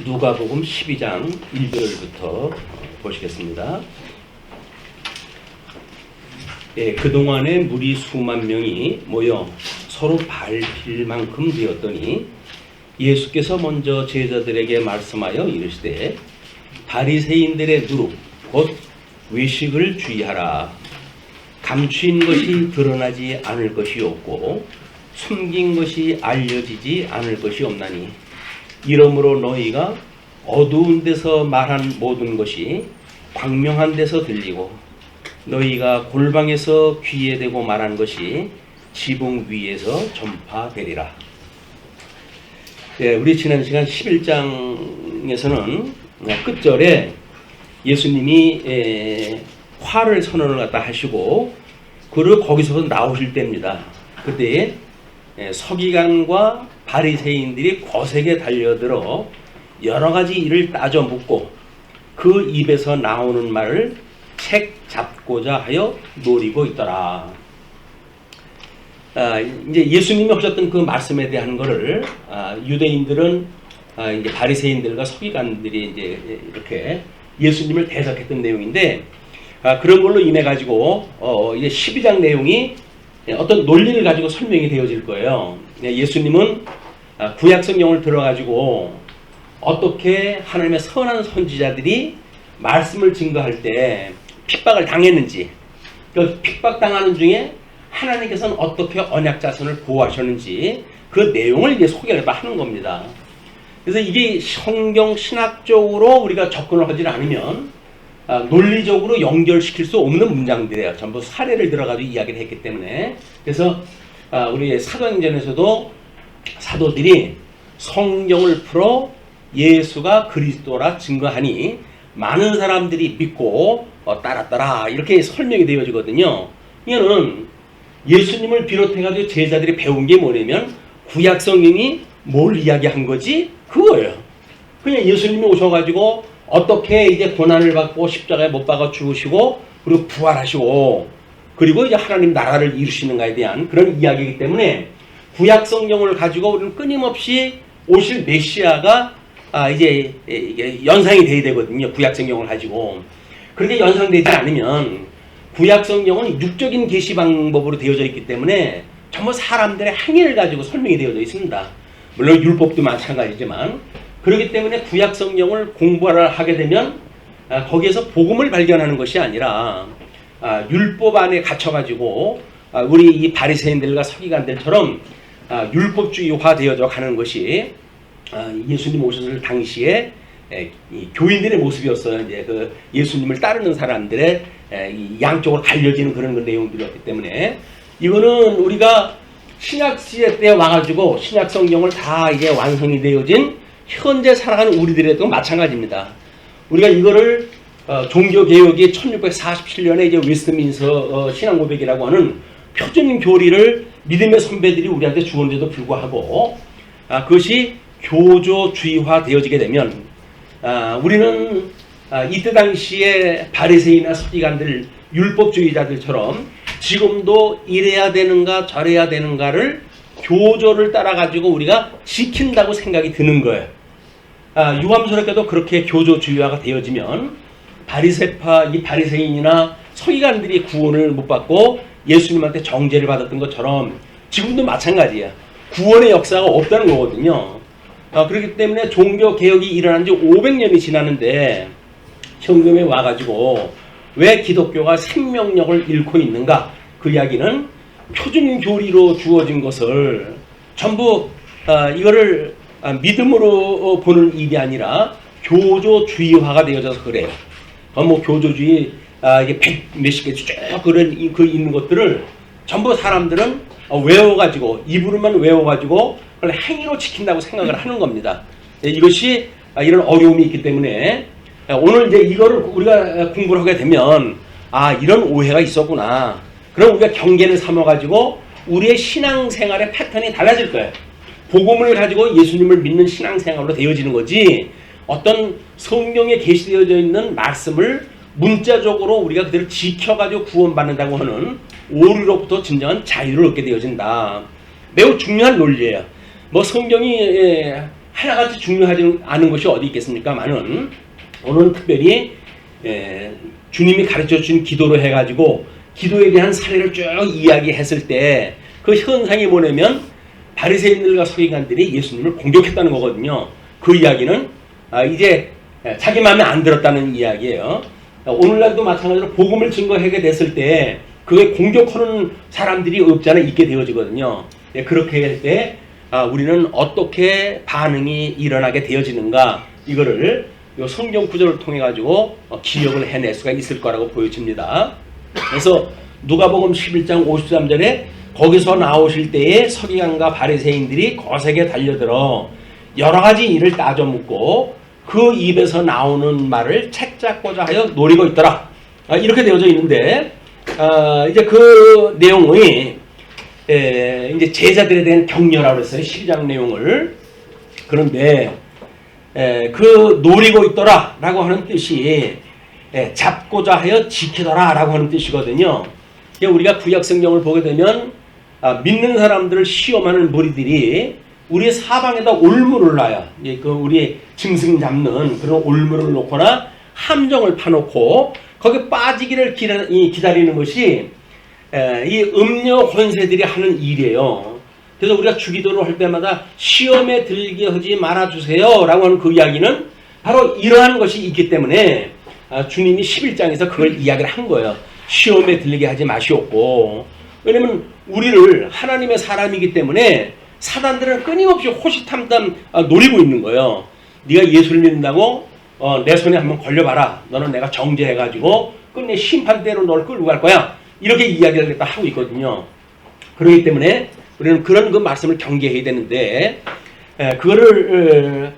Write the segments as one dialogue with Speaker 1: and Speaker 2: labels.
Speaker 1: 누가복음 12장 1절부터 보시겠습니다. 그동안에 무리 수만 명이 모여 서로 밟힐 만큼 되었더니 예수께서 먼저 제자들에게 말씀하여 이르시되 바리새인들의 누룩 곧 외식을 주의하라. 감추인 것이 드러나지 않을 것이 없고 숨긴 것이 알려지지 않을 것이 없나니 이러므로 너희가 어두운 데서 말한 모든 것이 광명한 데서 들리고 너희가 골방에서 귀에 대고 말한 것이 지붕 위에서 전파되리라. 우리 지난 시간 11장에서는 끝절에 예수님이 화를 선언을 갖다 하시고 그리고 거기서 나오실 때입니다. 그때 서기관과 바리새인들이 거세게 달려들어 여러 가지 일을 따져 묻고 그 입에서 나오는 말을 책 잡고자 하여 노리고 있더라. 이제 예수님이 하셨던 그 말씀에 대한 것을 유대인들은 이제 바리새인들과 서기관들이 이제 이렇게 예수님을 대적했던 내용인데 그런 걸로 인해 가지고 이제 12장 내용이 어떤 논리를 가지고 설명이 되어질 거예요. 예수님은 구약 성경을 들어가지고 어떻게 하나님의 선한 선지자들이 말씀을 증거할 때 핍박을 당했는지, 그 핍박당하는 중에 하나님께서는 어떻게 언약 자손을 보호하셨는지 그 내용을 이제 소개를 하는 겁니다. 그래서 이게 성경 신학적으로 우리가 접근을 하지 않으면 논리적으로 연결시킬 수 없는 문장들이에요. 전부 사례를 들어가지고 이야기를 했기 때문에. 그래서 우리 사도행전에서도 사도들이 성경을 풀어 예수가 그리스도라 증거하니 많은 사람들이 믿고 따랐더라 이렇게 설명이 되어지거든요. 이거는 예수님을 비롯해가지고 제자들이 배운 게 뭐냐면 구약 성경이 뭘 이야기한 거지? 그거예요. 그냥 예수님이 오셔가지고 어떻게 이제 고난을 받고 십자가에 못 박아 죽으시고 그리고 부활하시고 그리고 이제 하나님 나라를 이루시는가에 대한 그런 이야기이기 때문에 구약 성경을 가지고 우리는 끊임없이 오실 메시아가 이제 연상이 돼야 되거든요. 구약 성경을 가지고. 그렇게 연상되지 않으면 구약 성경은 육적인 계시 방법으로 되어져 있기 때문에 전부 사람들의 행위를 가지고 설명이 되어져 있습니다. 물론 율법도 마찬가지지만 그렇기 때문에 구약 성경을 공부를 하게 되면 거기에서 복음을 발견하는 것이 아니라 율법 안에 갇혀가지고 우리 이 바리새인들과 서기관들처럼 율법주의화 되어져 가는 것이 예수님 오셨을 당시에 이 교인들의 모습이었어요. 이제 그 예수님을 따르는 사람들의 이 양쪽으로 갈려지는 그런 내용들이었기 때문에 이거는 우리가 신약 시대 때 와가지고 신약 성경을 다 이제 완성이 되어진 현재 살아가는 우리들에도 마찬가지입니다. 우리가 이거를 종교개혁이 1647년에 이제 웨스트민스터 신앙고백이라고 하는 표준 교리를 믿음의 선배들이 우리한테 주었는데도 불구하고 그것이 교조주의화 되어지게 되면 우리는 이때 당시에 바리새인이나 서기관들 율법주의자들처럼 지금도 이래야 되는가 저래야 되는가를 교조를 따라가지고 우리가 지킨다고 생각이 드는 거예요. 유감스럽게도 그렇게 교조주의화가 되어지면 이 바리새인이나 서기관들이 구원을 못 받고 예수님한테 정죄를 받았던 것처럼 지금도 마찬가지야. 구원의 역사가 없다는 거거든요. 그렇기 때문에 종교개혁이 일어난 지 500년이 지났는데 현금에 와가지고 왜 기독교가 생명력을 잃고 있는가? 그 이야기는 표준 교리로 주어진 것을 전부 이거를 믿음으로 보는 일이 아니라 교조주의화가 되어져서 그래요. 뭐 교조주의 이게 몇십 개 쭉 그런 그 있는 것들을 전부 사람들은 외워가지고 입으로만 외워가지고 그걸 행위로 지킨다고 생각을 하는 겁니다. 이것이 이런 어려움이 있기 때문에 오늘 이제 이거를 우리가 공부를 하게 되면 이런 오해가 있었구나. 그럼 우리가 경계를 삼아가지고 우리의 신앙생활의 패턴이 달라질 거예요. 복음을 가지고 예수님을 믿는 신앙생활로 되어지는 거지 어떤 성경에 게시되어져 있는 말씀을 문자적으로 우리가 그대로 지켜가지고 구원받는다고 하는 오류로부터 진정한 자유를 얻게 되어진다. 매우 중요한 논리예요. 뭐 성경이 하나같이 중요하지 않은 것이 어디 있겠습니까만은 오늘은 특별히 주님이 가르쳐준 기도로 해가지고 기도에 대한 사례를 쭉 이야기했을 때 그 현상이 뭐냐면 바리새인들과 서기관들이 예수님을 공격했다는 거거든요. 그 이야기는 이제 자기 마음에 안 들었다는 이야기예요. 오늘날도 마찬가지로 복음을 증거하게 됐을 때 그게 공격하는 사람들이 없지 않아 있게 되어지거든요. 그렇게 할 때 우리는 어떻게 반응이 일어나게 되어지는가 이거를 이 성경 구절을 통해 가지고 기억을 해낼 수가 있을 거라고 보여집니다. 그래서 누가복음 11장 53절에 거기서 나오실 때에 서기관과 바리새인들이 거세게 달려들어 여러 가지 일을 따져 묻고 그 입에서 나오는 말을 책잡고자 하여 노리고 있더라. 이렇게 되어져 있는데 이제 그 내용이 이제 제자들에 대한 격려라고 했어요. 12장 내용을. 그런데 그 노리고 있더라 라고 하는 뜻이 잡고자 하여 지키더라 라고 하는 뜻이거든요. 우리가 구약 성경을 보게 되면 믿는 사람들을 시험하는 무리들이 우리의 사방에다 올무를 놔요. 그 우리 짐승 잡는 그런 올무를 놓거나 함정을 파놓고 거기 빠지기를 기다리는 것이 이 음녀 권세들이 하는 일이에요. 그래서 우리가 주기도를 할 때마다 시험에 들게 하지 말아주세요 라고 하는 그 이야기는 바로 이러한 것이 있기 때문에 주님이 11장에서 그걸 이야기를 한 거예요. 시험에 들리게 하지 마시옵고. 왜냐면 우리를 하나님의 사람이기 때문에 사단들은 끊임없이 호시탐탐 노리고 있는 거예요. 네가 예수를 믿는다고 내 손에 한번 걸려봐라. 너는 내가 정죄해가지고 끝내 심판대로 너를 끌고 갈 거야. 이렇게 이야기를 하고 있거든요. 그렇기 때문에 우리는 그런 그 말씀을 경계해야 되는데 그거를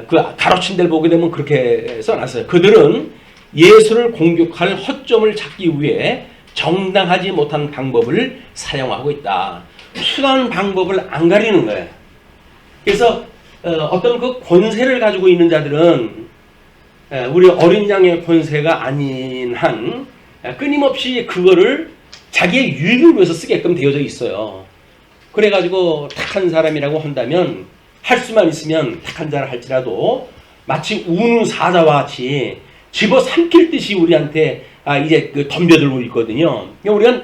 Speaker 1: 그 가로친 데를 보게 되면 그렇게 써놨어요. 그들은 예수를 공격할 허점을 찾기 위해 정당하지 못한 방법을 사용하고 있다. 수단 방법을 안 가리는 거예요. 그래서 어떤 그 권세를 가지고 있는 자들은 우리 어린 양의 권세가 아닌 한 끊임없이 그거를 자기의 유익을 위해서 쓰게끔 되어져 있어요. 그래가지고 택한 사람이라고 한다면 할 수만 있으면 택한 자를 할지라도 마치 우는 사자와 같이 집어삼킬 듯이 우리한테 이제 덤벼들고 있거든요. 우리는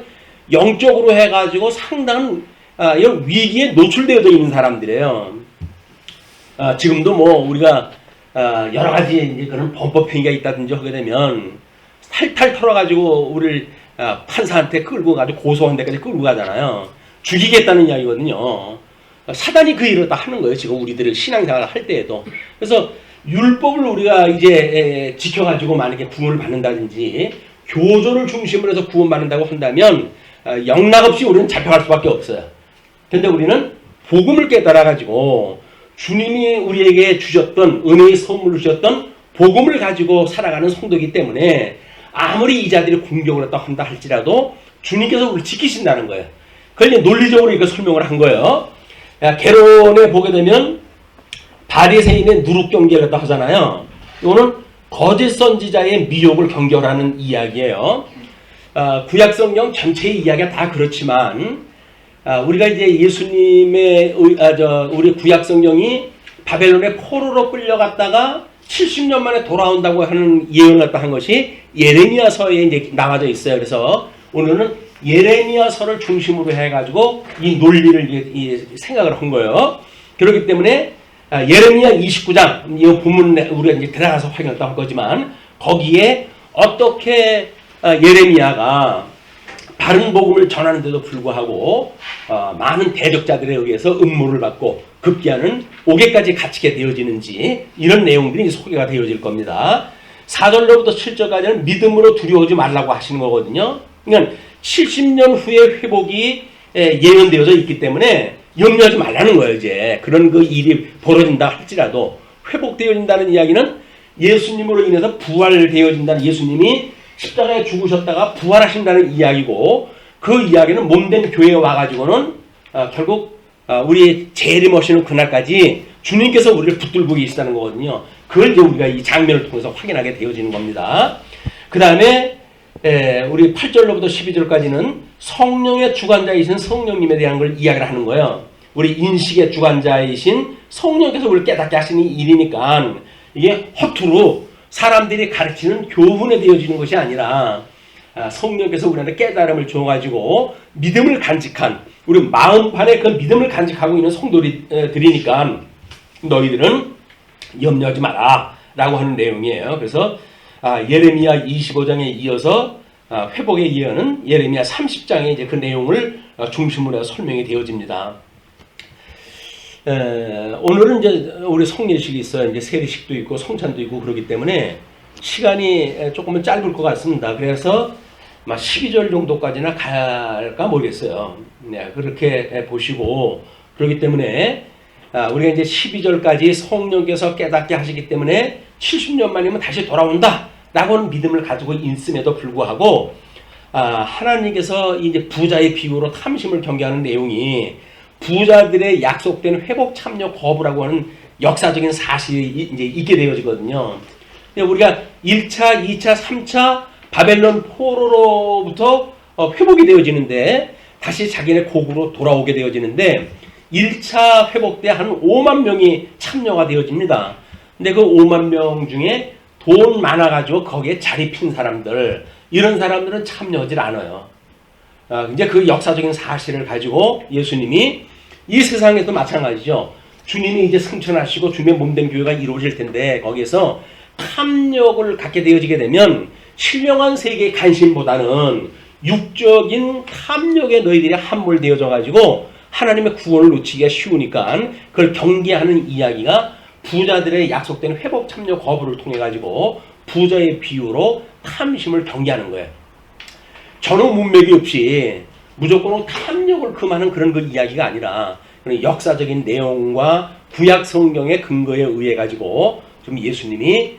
Speaker 1: 영적으로 해가지고 상당한 이런 위기에 노출되어져 있는 사람들이에요. 지금도 뭐 우리가 여러 가지 이제 그런 범법행위가 있다든지 하게 되면 탈탈 털어가지고 우리를 판사한테 끌고 가지고 고소한 데까지 끌고 가잖아요. 죽이겠다는 이야기거든요. 사단이 그 일을 다 하는 거예요. 지금 우리들을 신앙생활을 할 때에도. 그래서 율법을 우리가 이제 지켜가지고 만약에 구원을 받는다든지 교조를 중심으로 해서 구원받는다고 한다면 영락없이 우리는 잡혀갈 수밖에 없어요. 근데 우리는 복음을 깨달아가지고 주님이 우리에게 주셨던 은혜의 선물을 주셨던 복음을 가지고 살아가는 성도이기 때문에 아무리 이 자들이 공격을 했다 한다 할지라도 주님께서 우리를 지키신다는 거예요. 그걸 논리적으로 이거 설명을 한 거예요. 개론에 보게 되면 바리새인의 누룩 경계를 했다 하잖아요. 이거는 거짓 선지자의 미혹을 경결하는 이야기예요. 구약 성경 전체의 이야기가 다 그렇지만 우리가 이제 예수님의 우리 구약 성경이 바벨론의 포로로 끌려갔다가 70년 만에 돌아온다고 하는 예언을 갖다 한 것이 예레미야서에 이제 나와져 있어요. 그래서 오늘은 예레미야서를 중심으로 해가지고 이 논리를 생각을 한 거예요. 그렇기 때문에 예레미야 29장 이 본문에 우리가 이제 들어가서 확인을 할 거지만 거기에 어떻게 예레미야가 바른 복음을 전하는데도 불구하고 많은 대적자들에 의해서 음모를 받고 급기야는 옥에까지 갇히게 되어지는지 이런 내용들이 소개가 되어질 겁니다. 4절로부터 7절까지는 믿음으로 두려워하지 말라고 하시는 거거든요. 그러니까 70년 후에 회복이 예언되어져 있기 때문에 염려하지 말라는 거예요. 이제 그런 그 일이 벌어진다 할지라도 회복되어진다는 이야기는 예수님으로 인해서 부활되어진다는, 예수님이 십자가에 죽으셨다가 부활하신다는 이야기고, 그 이야기는 몸된 교회에 와가지고는 결국 우리 재림하시는 그날까지 주님께서 우리를 붙들고 계시다는 거거든요. 그걸 이제 우리가 이 장면을 통해서 확인하게 되어지는 겁니다. 그 다음에 우리 8절로부터 12절까지는 성령의 주관자이신 성령님에 대한 걸 이야기를 하는 거예요. 우리 인식의 주관자이신 성령께서 우리를 깨닫게 하시는 일이니까 이게 허투루 사람들이 가르치는 교훈에 되어지는 것이 아니라 성령께서 우리한테 깨달음을 줘가지고 믿음을 간직한 우리 마음판에 그 믿음을 간직하고 있는 성도들이니까 너희들은 염려하지 마라 라고 하는 내용이에요. 그래서 예레미야 25장에 이어서 회복의 예언은 예레미야 30장에 이제 그 내용을 중심으로 해서 설명이 되어집니다. 오늘은 이제 우리 성례식이 있어요. 이제 세례식도 있고 성찬도 있고 그러기 때문에 시간이 조금은 짧을 것 같습니다. 그래서 12절 정도까지나 갈까 모르겠어요. 네, 그렇게 보시고 그렇기 때문에 우리가 이제 12절까지 성령께서 깨닫게 하시기 때문에 70년 만이면 다시 돌아온다 라고는 믿음을 가지고 있음에도 불구하고 하나님께서 이제 부자의 비유로 탐심을 경계하는 내용이 부자들의 약속된 회복 참여 거부라고 하는 역사적인 사실이 이제 있게 되어지거든요. 우리가 1차, 2차, 3차 바벨론 포로로부터 회복이 되어지는데 다시 자기네 고국으로 돌아오게 되어지는데 1차 회복 때 한 5만 명이 참여가 되어집니다. 근데 그 5만 명 중에 돈 많아가지고 거기에 자리 핀 사람들, 이런 사람들은 참여하지 않아요. 이제 그 역사적인 사실을 가지고 예수님이 이 세상에도 마찬가지죠. 주님이 이제 승천하시고 주님의 몸된 교회가 이루어질 텐데 거기에서 탐욕을 갖게 되어지게 되면 신령한 세계의 관심보다는 육적인 탐욕에 너희들이 함몰되어져 가지고 하나님의 구원을 놓치기가 쉬우니까 그걸 경계하는 이야기가 부자들의 약속된 회복 참여 거부를 통해 가지고 부자의 비유로 탐심을 경계하는 거예요. 전후 문맥이 없이 무조건 탐욕을 금하는 그런 그 이야기가 아니라 역사적인 내용과 구약 성경의 근거에 의해 가지고 좀 예수님이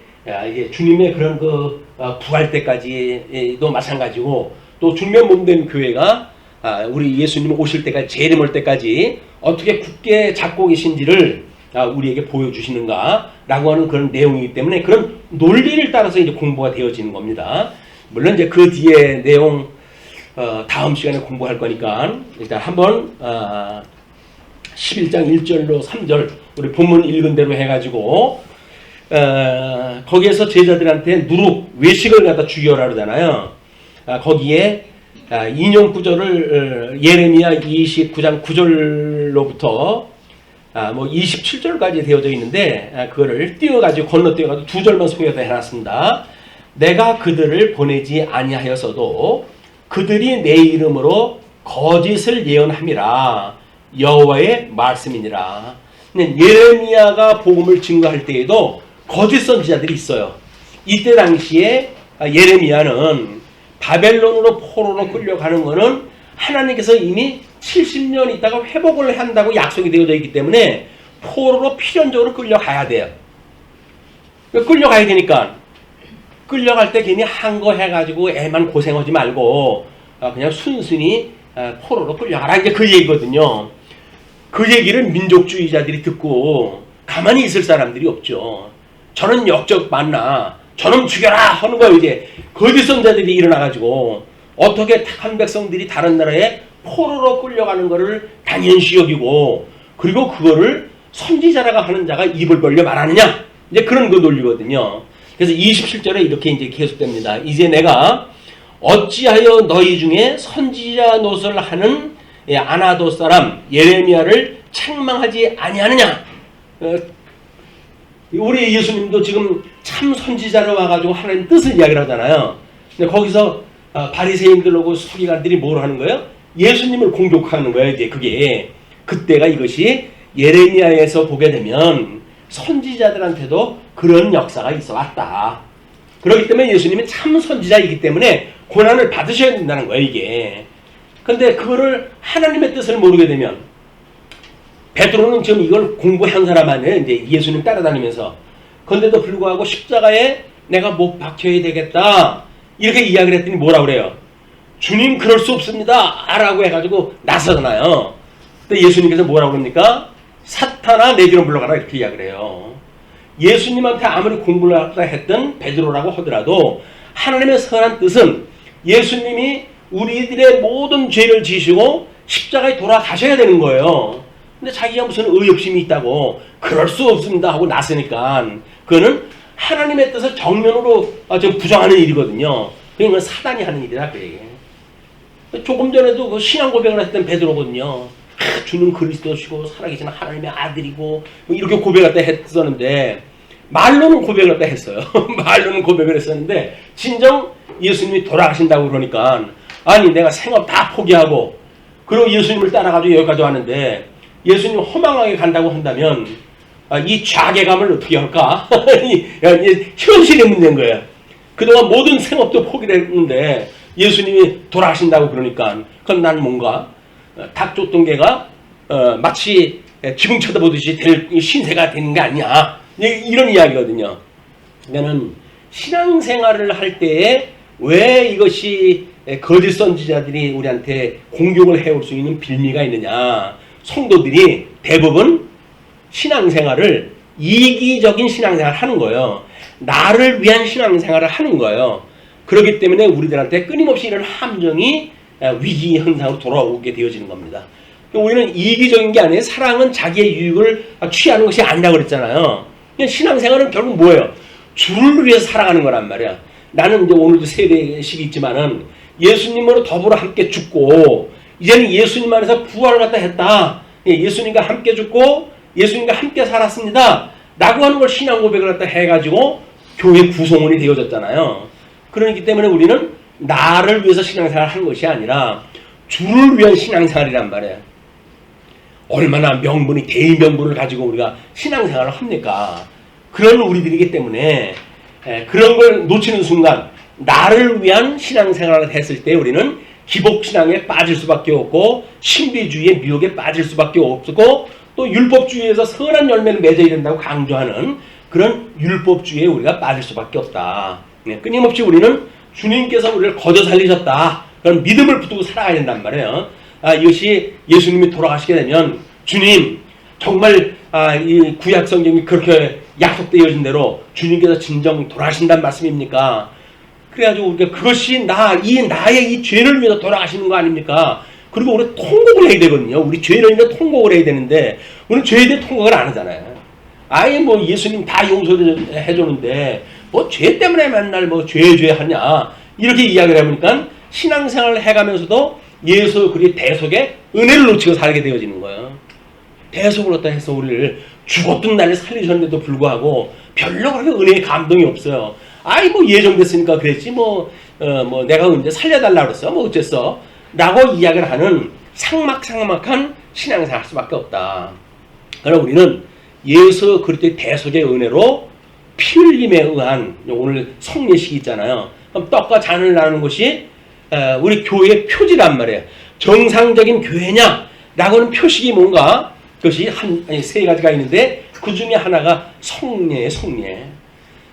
Speaker 1: 이게 주님의 그런 그 부활 때까지도 마찬가지고 또 주님의 몸된 교회가 우리 예수님 오실 때까지 재림 올 때까지 어떻게 굳게 잡고 계신지를 우리에게 보여주시는가 라고 하는 그런 내용이기 때문에 그런 논리를 따라서 이제 공부가 되어지는 겁니다. 물론 이제 그 뒤에 내용 다음 시간에 공부할 거니까 일단 한번 11장 1절로 3절 우리 본문 읽은 대로 해가지고 거기에서 제자들한테 누룩 외식을 갖다 죽여라 그러잖아요. 거기에 인용 구절을 예레미야 29장 9절로부터 뭐 27절까지 되어져 있는데 그거를 띄워가지고 건너뛰어가지고 두 절만 소개해서 해놨습니다. 내가 그들을 보내지 아니하였어도 그들이 내 이름으로 거짓을 예언함이라 여호와의 말씀이니라. 예레미야가 복음을 증거할 때에도 거짓 선지자들이 있어요. 이때 당시에 예레미야는 바벨론으로 포로로 끌려가는 것은 하나님께서 이미 70년 있다가 회복을 한다고 약속이 되어져 있기 때문에 포로로 필연적으로 끌려가야 돼요. 끌려가야 되니까 끌려갈 때 괜히 한 거 해가지고 애만 고생하지 말고 그냥 순순히 포로로 끌려가라 이제 그 얘기거든요. 그 얘기를 민족주의자들이 듣고 가만히 있을 사람들이 없죠. 저는 역적 맞나 저놈 죽여라 하는 거예요. 이제 거짓 선자들이 일어나가지고 어떻게 택한 백성들이 다른 나라에 포로로 끌려가는 것을 당연시 여기고 그리고 그거를 선지자라고 하는 자가 입을 벌려 말하느냐 이제 그런 거 논리거든요. 그래서 27절에 이렇게 이제 계속됩니다. 이제 내가 어찌하여 너희 중에 선지자 노릇을 하는 아나도 사람 예레미야를 책망하지 아니하느냐. 우리 예수님도 지금 참 선지자로 와가지고 하나님 뜻을 이야기를 하잖아요. 근데 거기서 바리새인들하고 서기관들이 뭘 하는 거예요? 예수님을 공격하는 거예요. 이제 그게 그때가 이것이 예레미야에서 보게 되면 선지자들한테도 그런 역사가 있어 왔다. 그렇기 때문에 예수님은 참 선지자이기 때문에 고난을 받으셔야 된다는 거예요. 이게. 근데 그거를 하나님의 뜻을 모르게 되면 베드로는 지금 이걸 공부한 사람 아니에요. 이제 예수님 따라다니면서. 그런데도 불구하고 십자가에 내가 못 박혀야 되겠다. 이렇게 이야기를 했더니 뭐라 그래요? 주님 그럴 수 없습니다. 라고 해가지고 나서잖아요. 근데 예수님께서 뭐라고 그럽니까? 사탄아 내 뒤로 물러가라 이렇게 이야기를 해요. 예수님한테 아무리 공부를 하다 했던 베드로라고 하더라도 하나님의 선한 뜻은 예수님이 우리들의 모든 죄를 지시고 십자가에 돌아가셔야 되는 거예요. 근데 자기가 무슨 의욕심이 있다고 그럴 수 없습니다 하고 나서니까 그거는 하나님의 뜻을 정면으로 좀 부정하는 일이거든요. 그건 사단이 하는 일이다 그 얘기예요. 조금 전에도 그 신앙 고백을 했던 베드로거든요. 주는 그리스도시고 살아계신 하나님의 아들이고 뭐 이렇게 고백을 갖다 했었는데 말로는 고백을 갖다 했어요. 말로는 고백을 했었는데 진정 예수님이 돌아가신다고 그러니까 아니 내가 생업 다 포기하고 그리고 예수님을 따라가지고 여기까지 왔는데 예수님 허망하게 간다고 한다면 이 자괴감을 어떻게 할까? 현실의 문제인 거예요. 그동안 모든 생업도 포기를 했는데 예수님이 돌아가신다고 그러니까 그럼 난 뭔가 닭 쫓던 개가 마치 지붕 쳐다보듯이 될 신세가 되는 게 아니야. 이런 이야기거든요. 그러니까는 신앙생활을 할 때에 왜 이것이 거짓 선지자들이 우리한테 공격을 해올 수 있는 빌미가 있느냐. 성도들이 대부분 신앙생활을 이기적인 신앙생활을 하는 거예요. 나를 위한 신앙생활을 하는 거예요. 그렇기 때문에 우리들한테 끊임없이 이런 함정이 위기 현상으로 돌아오게 되어지는 겁니다. 우리는 이기적인 게 아니에요. 사랑은 자기의 유익을 취하는 것이 아니라고 그랬잖아요. 신앙생활은 결국 뭐예요? 주를 위해서 살아가는 거란 말이야. 나는 이제 오늘도 세례식이 있지만은 예수님으로 더불어 함께 죽고 이제는 예수님 안에서 부활을 갖다 했다. 예수님과 함께 죽고 예수님과 함께 살았습니다. 라고 하는 걸 신앙 고백을 갖다 해가지고 교회 구성원이 되어졌잖아요. 그렇기 때문에 우리는 나를 위해서 신앙생활을 하는 것이 아니라 주를 위한 신앙생활이란 말이에요. 얼마나 명분이 대의명분을 가지고 우리가 신앙생활을 합니까? 그런 우리들이기 때문에 그런 걸 놓치는 순간 나를 위한 신앙생활을 했을 때 우리는 기복신앙에 빠질 수밖에 없고 신비주의의 미혹에 빠질 수밖에 없고 또 율법주의에서 선한 열매를 맺어야 된다고 강조하는 그런 율법주의에 우리가 빠질 수밖에 없다. 끊임없이 우리는 주님께서 우리를 거저 살리셨다. 그런 믿음을 붙들고 살아가야 된단 말이에요. 이것이 예수님이 돌아가시게 되면 주님 정말 이 구약 성경이 그렇게 약속되어진 대로 주님께서 진정 돌아가신다는 말씀입니까? 그래가지고 우리가 그것이 나의 이 죄를 위해서 돌아가시는 거 아닙니까? 그리고 우리 통곡을 해야 되거든요. 우리 죄를 인해 통곡을 해야 되는데 우리는 죄에 대해 통곡을 안 하잖아요. 아예 뭐 예수님 다 용서를 해주는데 뭐 죄 때문에 맨날 뭐 죄 하냐 이렇게 이야기를 해보니까 신앙생활을 해가면서도 예수 그리스도의 대속에 은혜를 놓치고 살게 되어지는 거예요. 대속을 갖다 해서 우리를 죽었던 날에 살리셨는데도 불구하고 별로 그렇게 은혜의 감동이 없어요. 아이 뭐 예정됐으니까 그랬지 내가 언제 살려달라고 그랬어 뭐 어쨌어 라고 이야기를 하는 삭막한 신앙생활 할 수밖에 없다. 그러나 우리는 예수 그리스도의 대속의 은혜로 피 흘림에 의한 오늘 성례식이 있잖아요. 그럼 떡과 잔을 나누는 것이 우리 교회의 표지란 말이에요. 정상적인 교회냐 라고 하는 표식이 뭔가 그것이 세 가지가 있는데 그 중에 하나가 성례예요. 성례.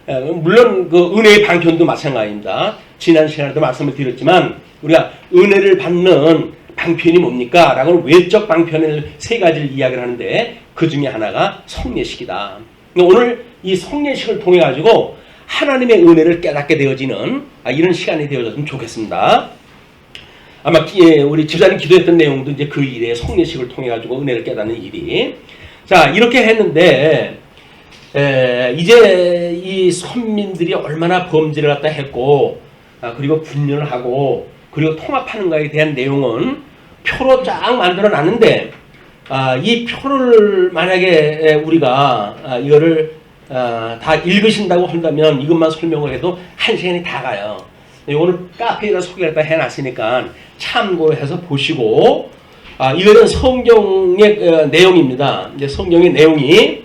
Speaker 1: 물론 그 은혜의 방편도 마찬가지입니다. 지난 시간에도 말씀을 드렸지만 우리가 은혜를 받는 방편이 뭡니까? 라고 하는 외적 방편을 세 가지를 이야기를 하는데 그 중에 하나가 성례식이다. 오늘 이 성례식을 통해 가지고 하나님의 은혜를 깨닫게 되어지는 이런 시간이 되어졌으면 좋겠습니다. 아마 우리 집사님 기도했던 내용도 이제 그 일에 성례식을 통해 가지고 은혜를 깨닫는 일이 자 이렇게 했는데 이제 이 선민들이 얼마나 범죄를 갖다 했고 그리고 분열을 하고 그리고 통합하는가에 대한 내용은 표로 쫙 만들어 놨는데 이 표를 만약에 우리가 이거를 다 읽으신다고 한다면 이것만 설명을 해도 한 시간이 다 가요. 오늘 카페에다 소개를 다 해놨으니까 참고해서 보시고 이거는 성경의 내용입니다. 이제 성경의 내용이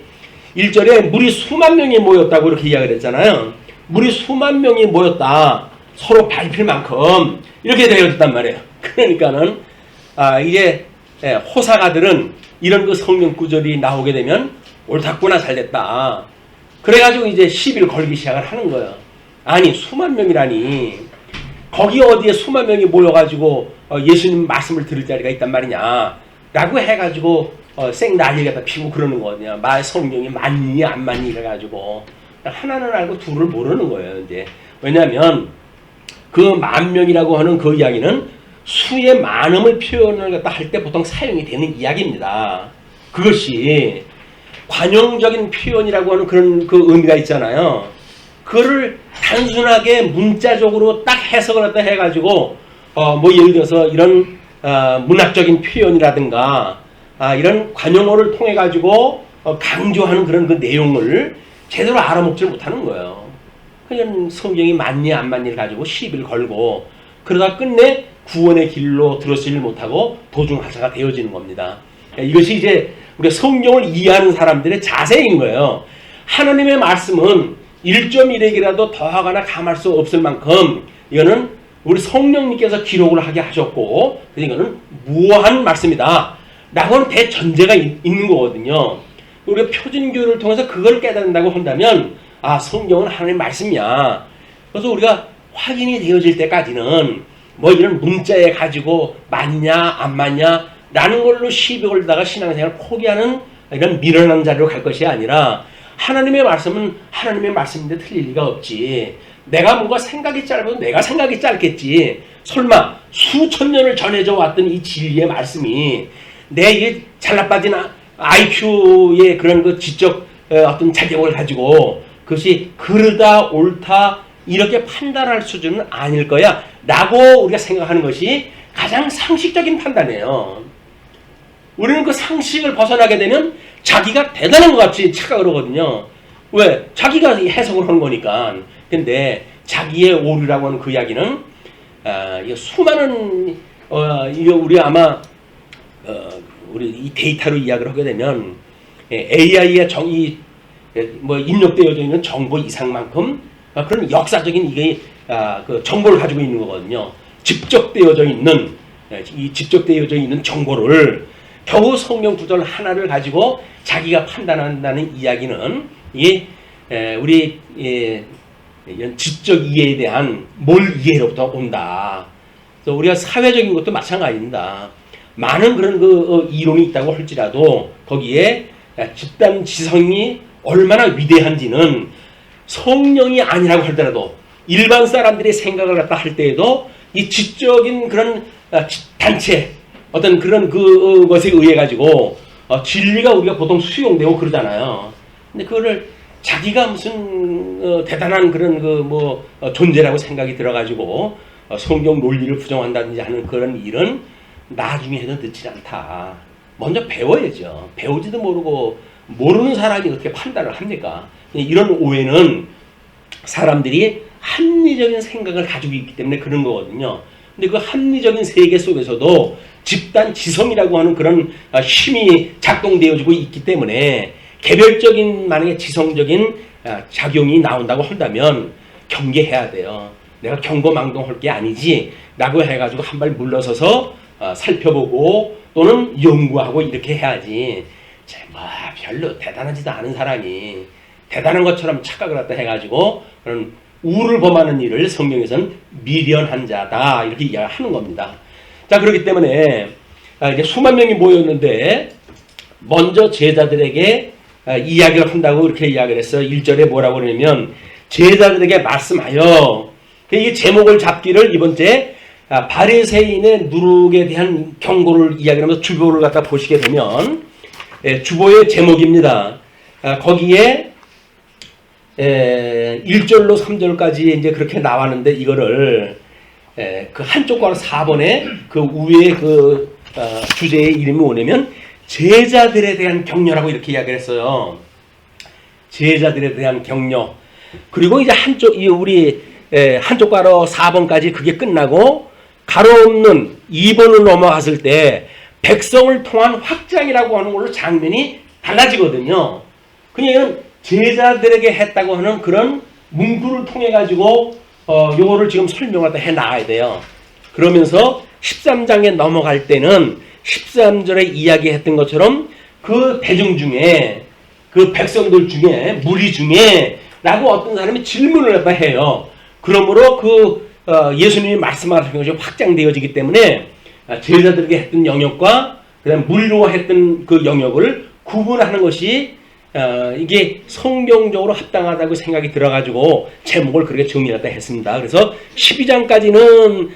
Speaker 1: 1절에 물이 수만 명이 모였다고 이렇게 이야기를 했잖아요. 물이 수만 명이 모였다. 서로 밟힐 만큼 이렇게 되어졌단 말이에요. 그러니까는 이제 호사가들은 이런 그 성경 구절이 나오게 되면 옳았구나 잘됐다. 그래가지고 이제 시비를 걸기 시작을 하는 거예요. 아니 수만 명이라니 거기 어디에 수만 명이 모여가지고 예수님 말씀을 들을 자리가 있단 말이냐 라고 해가지고 생 난리가 다 피고 그러는 거거든요. 성경이 맞니 안 맞니 이래가지고 하나는 알고 둘을 모르는 거예요. 이제 왜냐하면 그 만 명이라고 하는 그 이야기는 수의 많음을 표현을 갖다 할 때 보통 사용이 되는 이야기입니다. 그것이 관용적인 표현이라고 하는 그런 그 의미가 있잖아요. 그거를 단순하게 문자적으로 딱 해석을 갖다 해가지고 뭐 예를 들어서 이런 문학적인 표현이라든가 이런 관용어를 통해 가지고 강조하는 그런 그 내용을 제대로 알아먹지 못하는 거예요. 그냥 성경이 맞니 안 맞니를 가지고 시비를 걸고 그러다 끝내 구원의 길로 들어서질 못하고 도중하자가 되어지는 겁니다. 이것이 이제 우리가 성경을 이해하는 사람들의 자세인 거예요. 하나님의 말씀은 1.1핵이라도 더하거나 감할 수 없을 만큼 이거는 우리 성령님께서 기록을 하게 하셨고 이거는 무한 말씀이다 라고 하는 대전제가 있는 거거든요. 우리가 표준교를 통해서 그걸 깨닫는다고 한다면 성경은 하나님의 말씀이야. 그래서 우리가 확인이 되어질 때까지는 뭐 이런 문자에 가지고 맞냐 안 맞냐 라는 걸로 시비 걸다가 신앙생활을 포기하는 이런 미련한 자리로 갈 것이 아니라 하나님의 말씀은 하나님의 말씀인데 틀릴 리가 없지. 내가 뭔가 생각이 짧아도 내가 생각이 짧겠지. 설마 수천 년을 전해져 왔던 이 진리의 말씀이 내 이 잘나빠진 IQ의 그런 그 지적 어떤 자격을 가지고 그것이 그르다 옳다 이렇게 판단할 수준은 아닐 거야 라고 우리가 생각하는 것이 가장 상식적인 판단이에요. 우리는 그 상식을 벗어나게 되면 자기가 대단한 것 같이 착각을 하거든요. 왜? 자기가 해석을 하는 거니까. 근데 자기의 오류라고 하는 그 이야기는 수많은 이거 우리 아마 우리 이 데이터로 이야기를 하게 되면 AI의 뭐 입력되어져 있는 정보 이상만큼 그런 역사적인 이게 그 정보를 가지고 있는 거거든요. 집적되어져 있는 정보를 겨우 성경 구절 하나를 가지고 자기가 판단한다는 이야기는 우리 지적 이해에 대한 몰 이해로부터 온다. 그래서 우리가 사회적인 것도 마찬가지입니다. 많은 그런 그 이론이 있다고 할지라도 거기에 집단 지성이 얼마나 위대한지는 성령이 아니라고 하더라도 일반 사람들의 생각을 갖다 할 때에도 이 지적인 그런 단체 어떤 그런 그것에 의해 가지고 진리가 우리가 보통 수용되고 그러잖아요. 근데 그거를 자기가 무슨 대단한 그런 존재라고 생각이 들어가지고 성경 논리를 부정한다든지 하는 그런 일은 나중에 해도 듣지 않다. 먼저 배워야죠. 배우지도 모르고 모르는 사람이 어떻게 판단을 합니까? 이런 오해는 사람들이 합리적인 생각을 가지고 있기 때문에 그런 거거든요. 근데 그 합리적인 세계 속에서도 집단 지성이라고 하는 그런 힘이 작동되어지고 있기 때문에 개별적인 만약에 지성적인 작용이 나온다고 한다면 경계해야 돼요. 내가 경거망동할 게 아니지 라고 해가지고 한 발 물러서서 살펴보고 또는 연구하고 이렇게 해야지. 뭐 별로 대단하지도 않은 사람이 대단한 것처럼 착각을 갖다 해가지고 그런 우를 범하는 일을 성경에서는 미련한 자다 이렇게 이야기하는 겁니다. 자, 그렇기 때문에 이제 수만 명이 모였는데 먼저 제자들에게 이야기를 한다고 이렇게 이야기를 했어요. 1절에 뭐라고 그러냐면 제자들에게 말씀하여, 이 제목을 잡기를 이번 주에 바리새인의 누룩에 대한 경고를 이야기하면서 주보를 갖다 보시게 되면 주보의 제목입니다. 거기에 1절로 3절까지 이제 그렇게 나왔는데 이거를 그 한쪽 괄호 4번에 그 위에 그 주제의 이름이 뭐냐면 제자들에 대한 격려라고 이렇게 이야기를 했어요. 제자들에 대한 격려. 그리고 이제 우리 한쪽 괄호 4번까지 그게 끝나고 가로 없는 2번을 넘어갔을 때 백성을 통한 확장이라고 하는 걸로 장면이 달라지거든요. 그냥 제자들에게 했다고 하는 그런 문구를 통해 가지고 요거를 지금 설명을 해 나가야 돼요. 그러면서 13장에 넘어갈 때는 13절에 이야기했던 것처럼 그 대중 중에 그 백성들 중에 무리 중에 라고 어떤 사람이 질문을 갖다 해요. 그러므로 예수님이 말씀하신 것이 확장되어지기 때문에 제자들에게 했던 영역과 그다음 무리로 했던 그 영역을 구분하는 것이 이게 성경적으로 합당하다고 생각이 들어가지고 제목을 그렇게 정리했다 했습니다. 그래서 12장까지는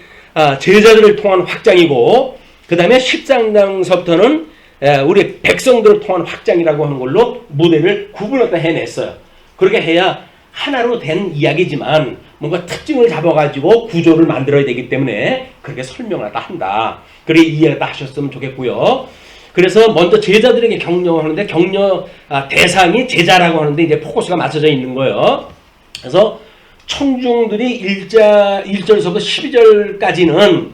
Speaker 1: 제자들을 통한 확장이고 그 다음에 13장서부터는 우리 백성들을 통한 확장이라고 하는 걸로 모델을 구분을 해냈어요. 그렇게 해야 하나로 된 이야기지만 뭔가 특징을 잡아가지고 구조를 만들어야 되기 때문에 그렇게 설명을 한다. 그렇게 이해를 하셨으면 좋겠고요. 그래서 먼저 제자들에게 격려하는데 대상이 제자라고 하는데 이제 포커스가 맞춰져 있는 거예요. 그래서 청중들이 1절에서부터 12절까지는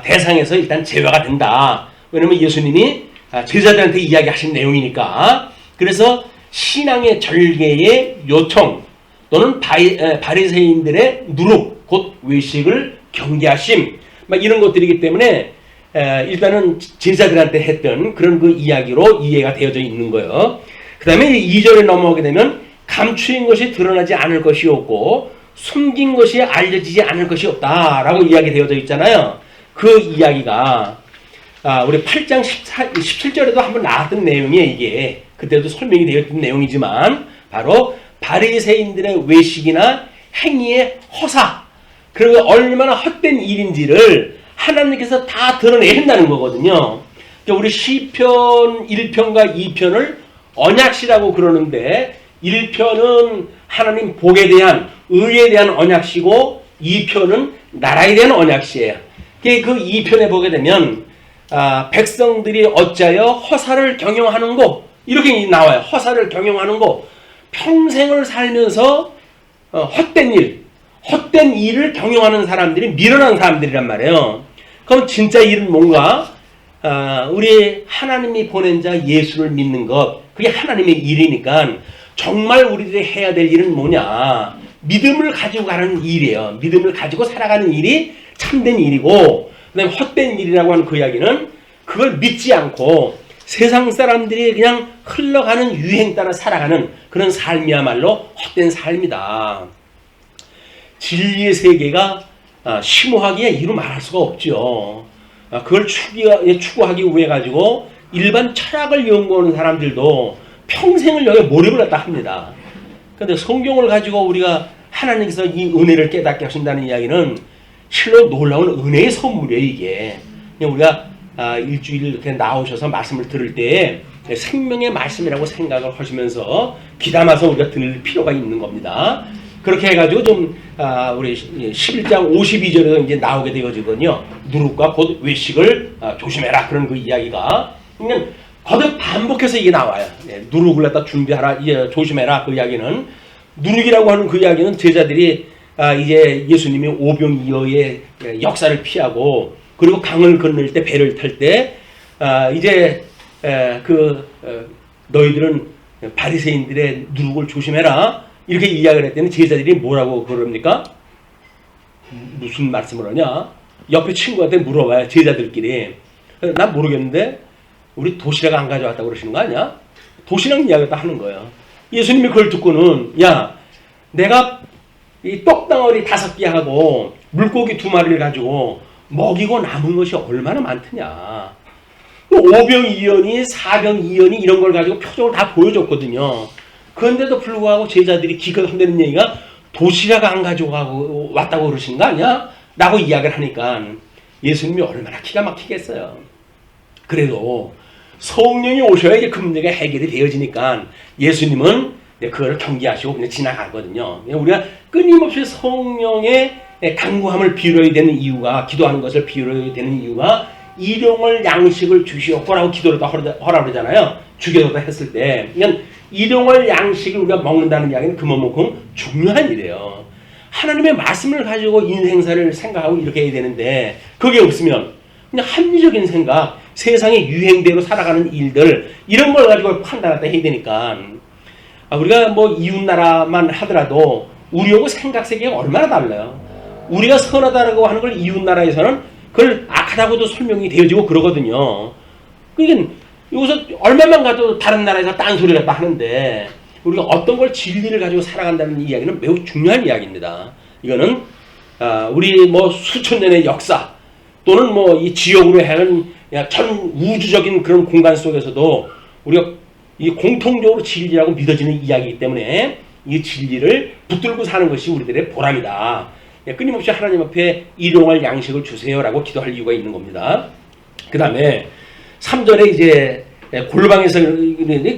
Speaker 1: 대상에서 일단 제외가 된다. 왜냐면 예수님이 제자들한테 이야기하신 내용이니까. 그래서 신앙의 절개의 요청 또는 바리새인들의 누룩 곧 외식을 경계하심 막 이런 것들이기 때문에 일단은 제자들한테 했던 그런 그 이야기로 이해가 되어져 있는 거예요. 그 다음에 2절에 넘어가게 되면 감추인 것이 드러나지 않을 것이 없고 숨긴 것이 알려지지 않을 것이 없다라고 이야기 되어져 있잖아요. 그 이야기가 우리 8장 17절에도 한번 나왔던 내용이에요. 이게 그때도 설명이 되었던 내용이지만 바로 바리새인들의 외식이나 행위의 허사 그런 게 얼마나 헛된 일인지를 하나님께서 다 드러내야 한다는 거거든요. 우리 시편 1편과 2편을 언약시라고 그러는데 1편은 하나님 복에 대한 의에 대한 언약시고 2편은 나라에 대한 언약시예요. 그 2편에 보게 되면 백성들이 어찌하여 허사를 경영하는고 이렇게 나와요. 허사를 경영하는고 평생을 살면서 헛된 일을 경영하는 사람들이 미련한 사람들이란 말이에요. 그럼 진짜 일은 뭔가? 우리 하나님이 보낸 자 예수를 믿는 것 그게 하나님의 일이니까 정말 우리들이 해야 될 일은 뭐냐? 믿음을 가지고 가는 일이에요. 믿음을 가지고 살아가는 일이 참된 일이고 그다음에 헛된 일이라고 하는 그 이야기는 그걸 믿지 않고 세상 사람들이 그냥 흘러가는 유행 따라 살아가는 그런 삶이야말로 헛된 삶이다. 진리의 세계가 심오하기에 이루 말할 수가 없죠. 그걸 추구하기 위해 가지고 일반 철학을 연구하는 사람들도 평생을 여기에 몰입을 했다 합니다. 그런데 성경을 가지고 우리가 하나님께서 이 은혜를 깨닫게 하신다는 이야기는 실로 놀라운 은혜의 선물이에요. 이게 우리가 일주일 이렇게 나오셔서 말씀을 들을 때 생명의 말씀이라고 생각을 하시면서 귀담아서 우리가 들을 필요가 있는 겁니다. 그렇게 해가지고 좀 우리 11장 52절에서 이제 나오게 되어지거든요. 누룩과 곧 외식을 조심해라 그런 그 이야기가 그냥 거듭 반복해서 이게 나와요. 누룩을 갖다 준비하라, 조심해라 그 이야기는 누룩이라고 하는 그 이야기는 제자들이 이제 예수님이 오병이어의 역사를 피하고 그리고 강을 건널 때 배를 탈 때 이제 너희들은 바리새인들의 누룩을 조심해라 이렇게 이야기를 했더니 제자들이 뭐라고 그럽니까? 무슨 말씀을 하냐? 옆에 친구한테 물어봐요. 제자들끼리. 난 모르겠는데 우리 도시락 안 가져왔다고 그러시는 거 아니야? 도시락 이야기를 하는 거예요. 예수님이 그걸 듣고는 야 내가 이 떡덩어리 5개 하고 물고기 2마리를 가지고 먹이고 남은 것이 얼마나 많더냐. 5병 2연이 4병 2연이 이런 걸 가지고 표적을 다 보여줬거든요. 그런데도 불구하고 제자들이 기껏 한다는 얘기가 도시락 안 가지고 왔다고 그러시는 거 아니야? 라고 이야기를 하니까 예수님이 얼마나 기가 막히겠어요. 그래도 성령이 오셔야 이제 그 문제가 해결이 되어지니까 예수님은 그걸 경계하시고 그냥 지나가거든요. 우리가 끊임없이 성령의 강구함을 빌어야 되는 이유가 기도하는 것을 빌어야 되는 이유가 일용할 양식을 주시옵고라고 기도를 하라 그러잖아요. 주기도를 했을 때. 그러니까 일용할 양식을 우리가 먹는다는 이야기는 그만큼 중요한 일이에요. 하나님의 말씀을 가지고 인생사를 생각하고 이렇게 해야 되는데 그게 없으면 그냥 합리적인 생각, 세상의 유행대로 살아가는 일들 이런 걸 가지고 판단하다 해야 되니까 우리가 뭐 이웃나라만 하더라도 우리하고 생각세계가 얼마나 달라요. 우리가 선하다고 하는 걸 이웃나라에서는 그걸 악하다고도 설명이 되어지고 그러거든요. 그러니까 여기서 얼마만 가도 다른 나라에서 딴소리를 갖다 하는데 우리가 어떤 걸 진리를 가지고 살아간다는 이야기는 매우 중요한 이야기입니다. 이거는 우리 뭐 수천 년의 역사 또는 뭐 이 지역으로 하는 전 우주적인 그런 공간 속에서도 우리가 이 공통적으로 진리라고 믿어지는 이야기이기 때문에 이 진리를 붙들고 사는 것이 우리들의 보람이다. 끊임없이 하나님 앞에 일용할 양식을 주세요라고 기도할 이유가 있는 겁니다. 그 다음에 3절에 이제 골방에서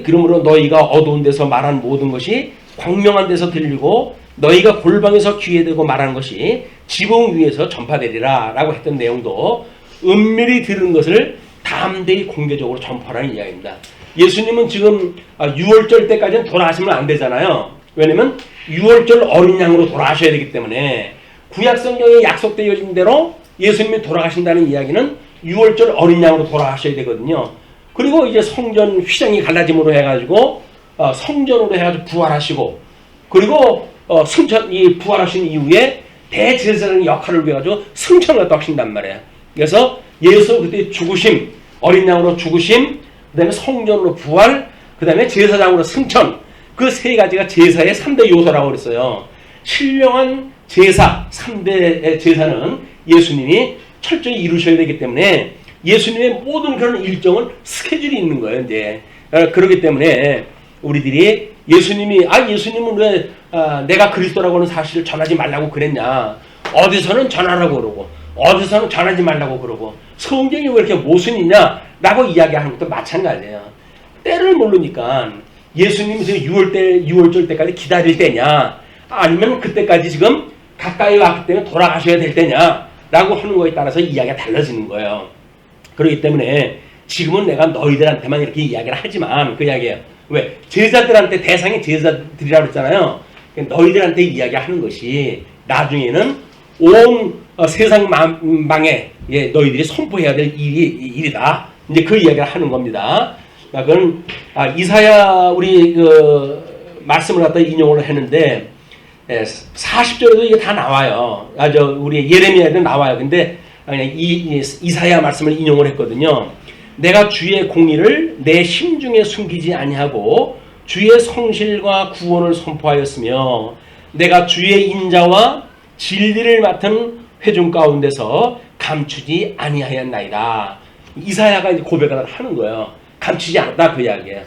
Speaker 1: 그러므로 너희가 어두운 데서 말한 모든 것이 광명한 데서 들리고 너희가 골방에서 귀에 대고 말하는 것이 지붕 위에서 전파되리라 라고 했던 내용도 은밀히 들은 것을 담대히 공개적으로 전파하는 이야기입니다. 예수님은 지금 6월절 때까지는 돌아가시면 안 되잖아요. 왜냐면 6월절 어린 양으로 돌아가셔야 되기 때문에 구약성경에 약속되어진 대로 예수님이 돌아가신다는 이야기는 6월절 어린 양으로 돌아가셔야 되거든요. 그리고 이제 성전 휘장이 갈라짐으로 해가지고 성전으로 해가지고 부활하시고 그리고 승천 이 부활하신 이후에 대제사장의 역할을 해가지고 승천을 또 하신단 말이에요. 그래서 예수 그때 죽으심, 어린 양으로 죽으심, 그다음에 성전으로 부활, 그다음에 제사장으로 승천, 그 세 가지가 제사의 3대 요소라고 그랬어요. 신령한 제사, 3대 제사는 예수님이 철저히 이루셔야 되기 때문에 예수님의 모든 그런 일정은 스케줄이 있는 거예요. 이제 그렇기 때문에 우리들이 예수님은 왜 내가 그리스도라고 하는 사실을 전하지 말라고 그랬냐? 어디서는 전하라고 그러고 어디서는 전하지 말라고 그러고 성경이 왜 이렇게 모순이냐라고 이야기하는 것도 마찬가지예요. 때를 모르니까 예수님이 지금 6월절 때까지 기다릴 때냐 아니면 그때까지 지금 가까이 왔기 때문에 돌아가셔야 될 때냐라고 하는 거에 따라서 이야기가 달라지는 거예요. 그렇기 때문에 지금은 내가 너희들한테만 이렇게 이야기를 하지만 그 이야기예요. 왜? 제자들한테 대상이 제자들이라고 그랬잖아요. 너희들한테 이야기하는 것이 나중에는 온 세상 망에 너희들이 선포해야 될 일이다. 이제 그 이야기를 하는 겁니다. 그건 이사야 우리 그 말씀을 갖다 인용을 했는데 40절에도 이게 다 나와요. 우리 예레미야에도 나와요. 근데 이사야 말씀을 인용을 했거든요. 내가 주의 공의를 내 심중에 숨기지 아니하고 주의 성실과 구원을 선포하였으며 내가 주의 인자와 진리를 맡은 회중 가운데서 감추지 아니하였나이다. 이사야가 이제 고백을 하는 거예요. 감추지 않았다 그 이야기예요.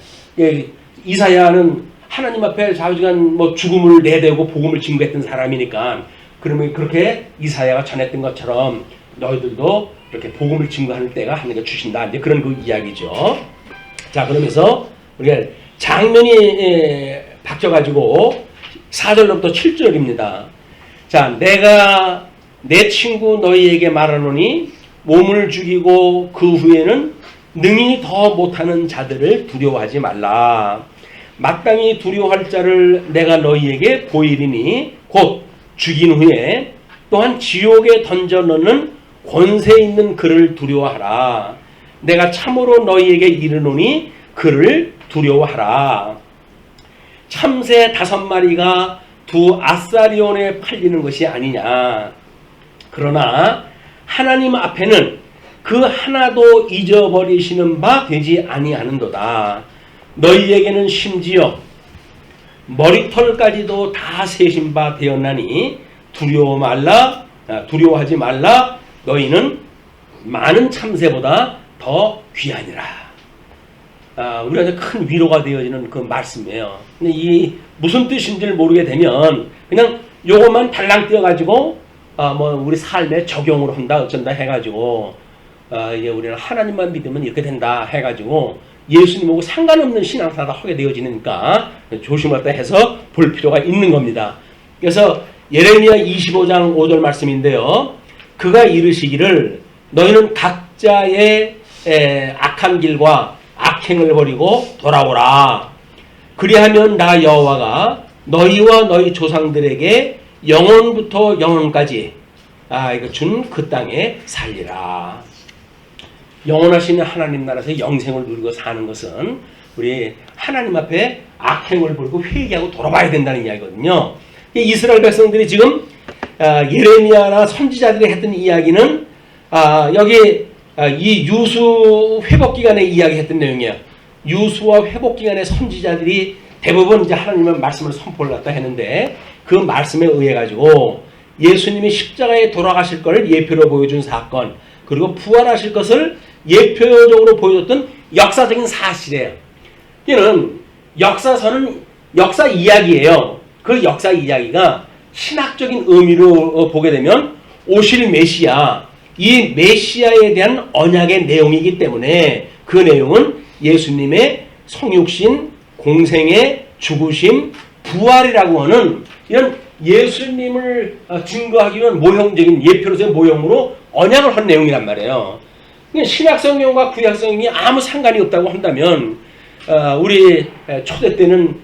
Speaker 1: 이사야는 하나님 앞에 좌우지간 죽음을 내대고 복음을 증거했던 사람이니까 그러면 그렇게 이사야가 전했던 것처럼 너희들도 이렇게 복음을 증거하는 때가 하나님가 주신다. 이제 그런 그 이야기죠. 자, 그러면서 우리가 장면이 바뀌어가지고 4절로부터 7절입니다. 자, 내가 내 친구 너희에게 말하노니 몸을 죽이고 그 후에는 능히 더 못하는 자들을 두려워하지 말라. 마땅히 두려워할 자를 내가 너희에게 보이리니 곧 죽인 후에 또한 지옥에 던져 넣는 권세 있는 그를 두려워하라. 내가 참으로 너희에게 이르노니 그를 두려워하라. 참새 5마리가 두 아사리온에 팔리는 것이 아니냐. 그러나 하나님 앞에는 그 하나도 잊어버리시는 바 되지 아니하는도다. 너희에게는 심지어 머리털까지도 다 세신 바 되었나니 두려워하지 말라. 너희는 많은 참새보다 더 귀하니라. 우리한테 큰 위로가 되어지는 그 말씀이에요. 근데 이 무슨 뜻인지를 모르게 되면 그냥 요것만 달랑 띄어가지고 우리 삶에 적용을 한다 어쩐다 해가지고 이제 우리는 하나님만 믿으면 이렇게 된다 해가지고 예수님하고 상관없는 신앙사가 하게 되어지니까 조심하다 해서 볼 필요가 있는 겁니다. 그래서 예레미야 25장 5절 말씀인데요. 그가 이르시기를 너희는 각자의 악한 길과 악행을 버리고 돌아오라. 그리하면 나 여호와가 너희와 너희 조상들에게 영원부터 영원까지 이거 준 그 땅에 살리라. 영원하신 하나님 나라에서 영생을 누리고 사는 것은 우리 하나님 앞에 악행을 버리고 회개하고 돌아봐야 된다는 이야기거든요. 이스라엘 백성들이 지금 예레미야나 선지자들이 했던 이야기는 여기 이 유수 회복 기간에 이야기했던 내용이에요. 유수와 회복 기간에 선지자들이 대부분 이제 하나님의 말씀을 선포를 갖다 했는데 그 말씀에 의해 가지고 예수님이 십자가에 돌아가실 것을 예표로 보여준 사건 그리고 부활하실 것을 예표적으로 보여줬던 역사적인 사실이에요. 이는 역사서는 역사 이야기예요. 그 역사 이야기가 신학적인 의미로 보게 되면 오실 메시아, 이 메시아에 대한 언약의 내용이기 때문에 그 내용은 예수님의 성육신, 공생의 죽으심, 부활이라고 하는 이런 예수님을 증거하기 위한 모형적인 예표로서의 모형으로 언약을 한 내용이란 말이에요. 신약성경과 구약성경이 아무 상관이 없다고 한다면 우리 초대 때는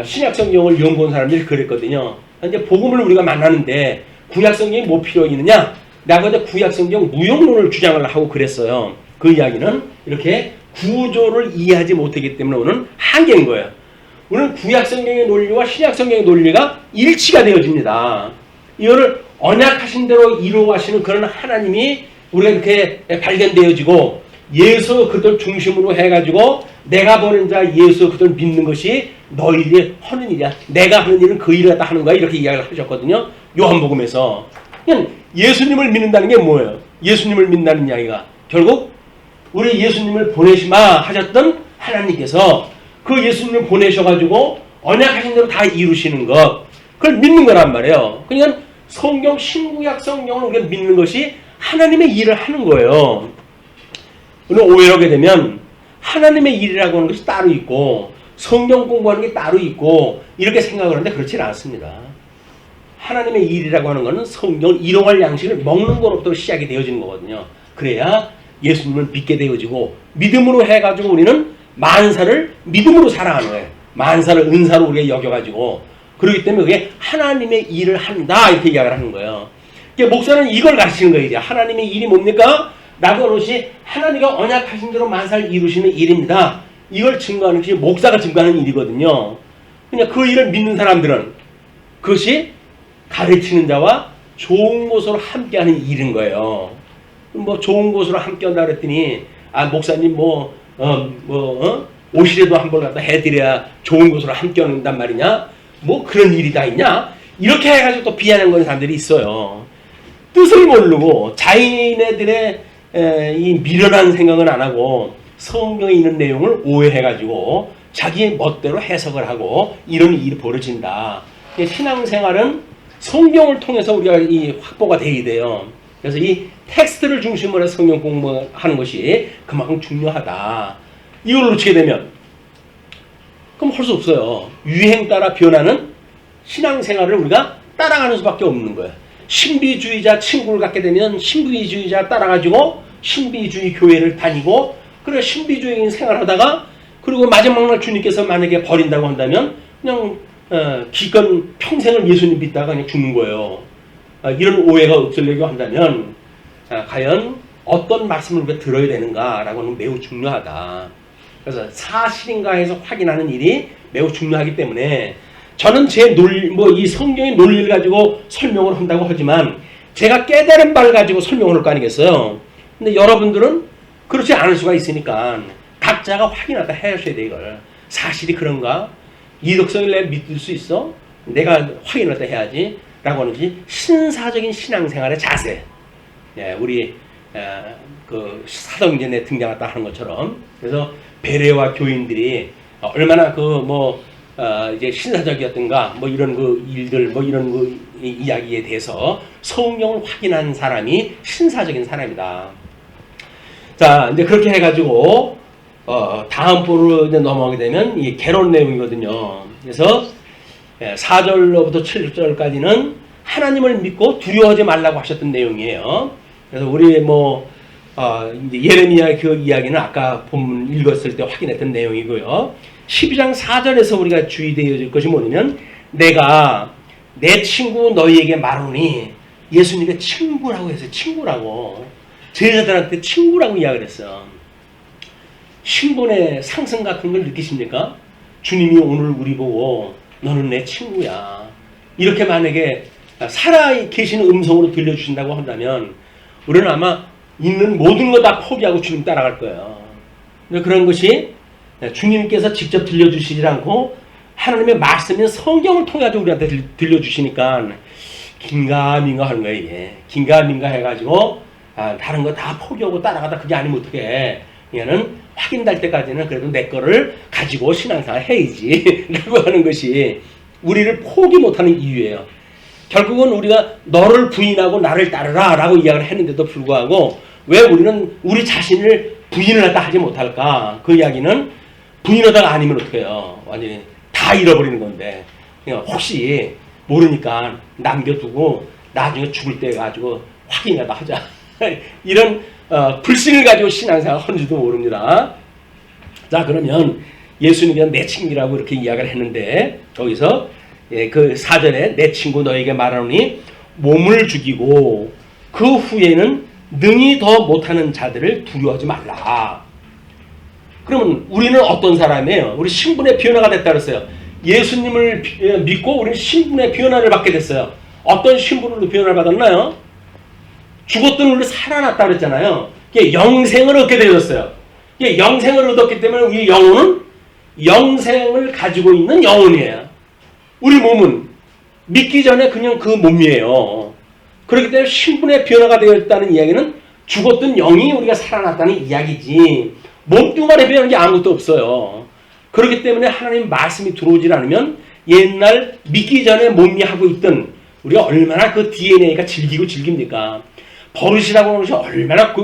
Speaker 1: 신약성경을 연구한 사람들이 그랬거든요. 이제 복음을 우리가 만나는데 구약성경이 뭐 필요 있느냐? 라고 이제 구약성경 무용론을 주장을 하고 그랬어요. 그 이야기는 이렇게 구조를 이해하지 못하기 때문에 오는 한계인 거예요. 오늘 구약성경의 논리와 신약성경의 논리가 일치가 되어집니다. 이거를 언약하신 대로 이루어가시는 그런 하나님이 우리가 이렇게 발견되어지고 예수 그들 중심으로 해가지고 내가 보낸 자 예수 그들 믿는 것이 너희들이 하는 일이야. 내가 하는 일은 그 일을 다 하는 거야. 이렇게 이야기를 하셨거든요. 요한복음에서. 그냥 예수님을 믿는다는 게 뭐예요? 예수님을 믿는다는 이야기가 결국 우리 예수님을 보내시마 하셨던 하나님께서 그 예수님을 보내셔가지고 언약하신 대로 다 이루시는 것, 그걸 믿는 거란 말이에요. 그러니까 성경, 신구약 성경을 우리가 믿는 것이 하나님의 일을 하는 거예요. 오늘 오해를 하게 되면 하나님의 일이라고 하는 것이 따로 있고 성경 공부하는 게 따로 있고 이렇게 생각을 하는데 그렇지는 않습니다. 하나님의 일이라고 하는 것은 성경을 일용할 양식을 먹는 것부터 시작이 되어지는 거거든요. 그래야 예수님을 믿게 되어지고 믿음으로 해가지고 우리는 만사를 믿음으로 살아가는 거예요. 만사를 은사로 우리가 여겨가지고 그렇기 때문에 그게 하나님의 일을 한다 이렇게 이야기를 하는 거예요. 그러니까 목사는 이걸 가르치는 거예요. 이제 하나님의 일이 뭡니까? 라고 하는 것이 하나님과 언약하신 대로 만사를 이루시는 일입니다. 이걸 증거하는 것이 목사가 증거하는 일이거든요. 그러니까 그 일을 믿는 사람들은 그것이 가르치는 자와 좋은 곳으로 함께하는 일인 거예요. 뭐 좋은 곳으로 함께한다 그랬더니 목사님 오시래도 한 번 갖다 해드려야 좋은 곳으로 함께한단 말이냐? 뭐 그런 일이 다 있냐? 이렇게 해가지고 또 비하는 건 사람들이 있어요. 뜻을 모르고 자기네들의 이 미련한 생각은 안 하고 성경에 있는 내용을 오해해가지고 자기의 멋대로 해석을 하고 이런 일이 벌어진다. 신앙생활은 성경을 통해서 우리가 이 확보가 돼야 돼요. 그래서 이 텍스트를 중심으로 해서 성경 공부하는 것이 그만큼 중요하다. 이걸 놓치게 되면 그럼 할 수 없어요. 유행 따라 변하는 신앙생활을 우리가 따라가는 수밖에 없는 거예요. 신비주의자 친구를 갖게 되면 신비주의자 따라가지고 신비주의 교회를 다니고 그래 신비주의적인 생활하다가 그리고 마지막 날 주님께서 만약에 버린다고 한다면 그냥 기껏 평생을 예수님 믿다가 그냥 죽는 거예요. 이런 오해가 없으려고 한다면 과연 어떤 말씀을 우리가 들어야 되는가라고 하는 매우 중요하다. 그래서 사실인가 해서 확인하는 일이 매우 중요하기 때문에 저는 제 이 성경의 논리를 가지고 설명을 한다고 하지만 제가 깨달은 바를 가지고 설명을 할 거 아니겠어요. 근데 여러분들은 그렇지 않을 수가 있으니까 각자가 확인하다 해야셔야 돼. 이걸 사실이 그런가? 이덕성을 내가 믿을 수 있어? 내가 확인하다 해야지 라고 하는 것이 신사적인 신앙생활의 자세. 예, 우리 그 사도행전에 등장했다 하는 것처럼. 그래서 베레와 교인들이 얼마나 이제 신사적이었던가 이런 그 일들 이런 그 이야기에 대해서 성경을 확인한 사람이 신사적인 사람이다. 자, 이제 그렇게 해가지고 다음 부로 이제 넘어가게 되면 이 개론 내용이거든요. 그래서 4절로부터 7절까지는 하나님을 믿고 두려워하지 말라고 하셨던 내용이에요. 그래서 우리 이제 예레미야 그 이야기는 아까 본문 읽었을 때 확인했던 내용이고요. 12장 4절에서 우리가 주의되어질 것이 뭐냐면 내가 내 친구 너희에게 말하니 예수님께 친구라고 했어요. 친구라고. 제자들한테 친구라고 이야기를 했어요. 신분의 상승 같은 걸 느끼십니까? 주님이 오늘 우리 보고 너는 내 친구야. 이렇게 만약에 살아 계시는 음성으로 들려주신다고 한다면 우리는 아마 있는 모든 거 다 포기하고 주님 따라갈 거예요. 그런 것이 주님께서 직접 들려주시지 않고 하나님의 말씀인 성경을 통해 우리한테 들려주시니까 긴가민가 하는 거예요. 이게. 긴가민가 해가지고 다른 거 다 포기하고 따라가다 그게 아니면 어떡해. 얘는 확인될 때까지는 그래도 내 거를 가지고 신앙생활 해야지 라고 하는 것이 우리를 포기 못하는 이유예요. 결국은 우리가 너를 부인하고 나를 따르라 라고 이야기를 했는데도 불구하고 왜 우리는 우리 자신을 부인을 하다 하지 못할까? 그 이야기는 부인하다가 아니면 어떡해요? 완전히 다 잃어버리는 건데. 혹시 모르니까 남겨두고 나중에 죽을 때 가지고 확인이라도 하자. 이런 불신을 가지고 신앙생활 하는지도 모릅니다. 자, 그러면 예수님에 대한 내 친구라고 이렇게 이야기를 했는데 거기서 그 4절에 내 친구 너에게 말하노니 몸을 죽이고 그 후에는 능히 더 못하는 자들을 두려워하지 말라. 그러면 우리는 어떤 사람이에요? 우리 신분의 변화가 됐다 그랬어요. 예수님을 믿고 우리는 신분의 변화를 받게 됐어요. 어떤 신분으로 변화를 받았나요? 죽었던 우리 살아났다 그랬잖아요. 영생을 얻게 되었어요. 영생을 얻었기 때문에 우리 영혼은 영생을 가지고 있는 영혼이에요. 우리 몸은 믿기 전에 그냥 그 몸이에요. 그렇기 때문에 신분의 변화가 되었다는 이야기는 죽었던 영이 우리가 살아났다는 이야기지 몸뚱아리에 변한 게 아무것도 없어요. 그렇기 때문에 하나님 말씀이 들어오질 않으면 옛날 믿기 전에 몸이 하고 있던 우리가 얼마나 그 DNA가 질깁니까? 버릇이라고 하는 것이 얼마나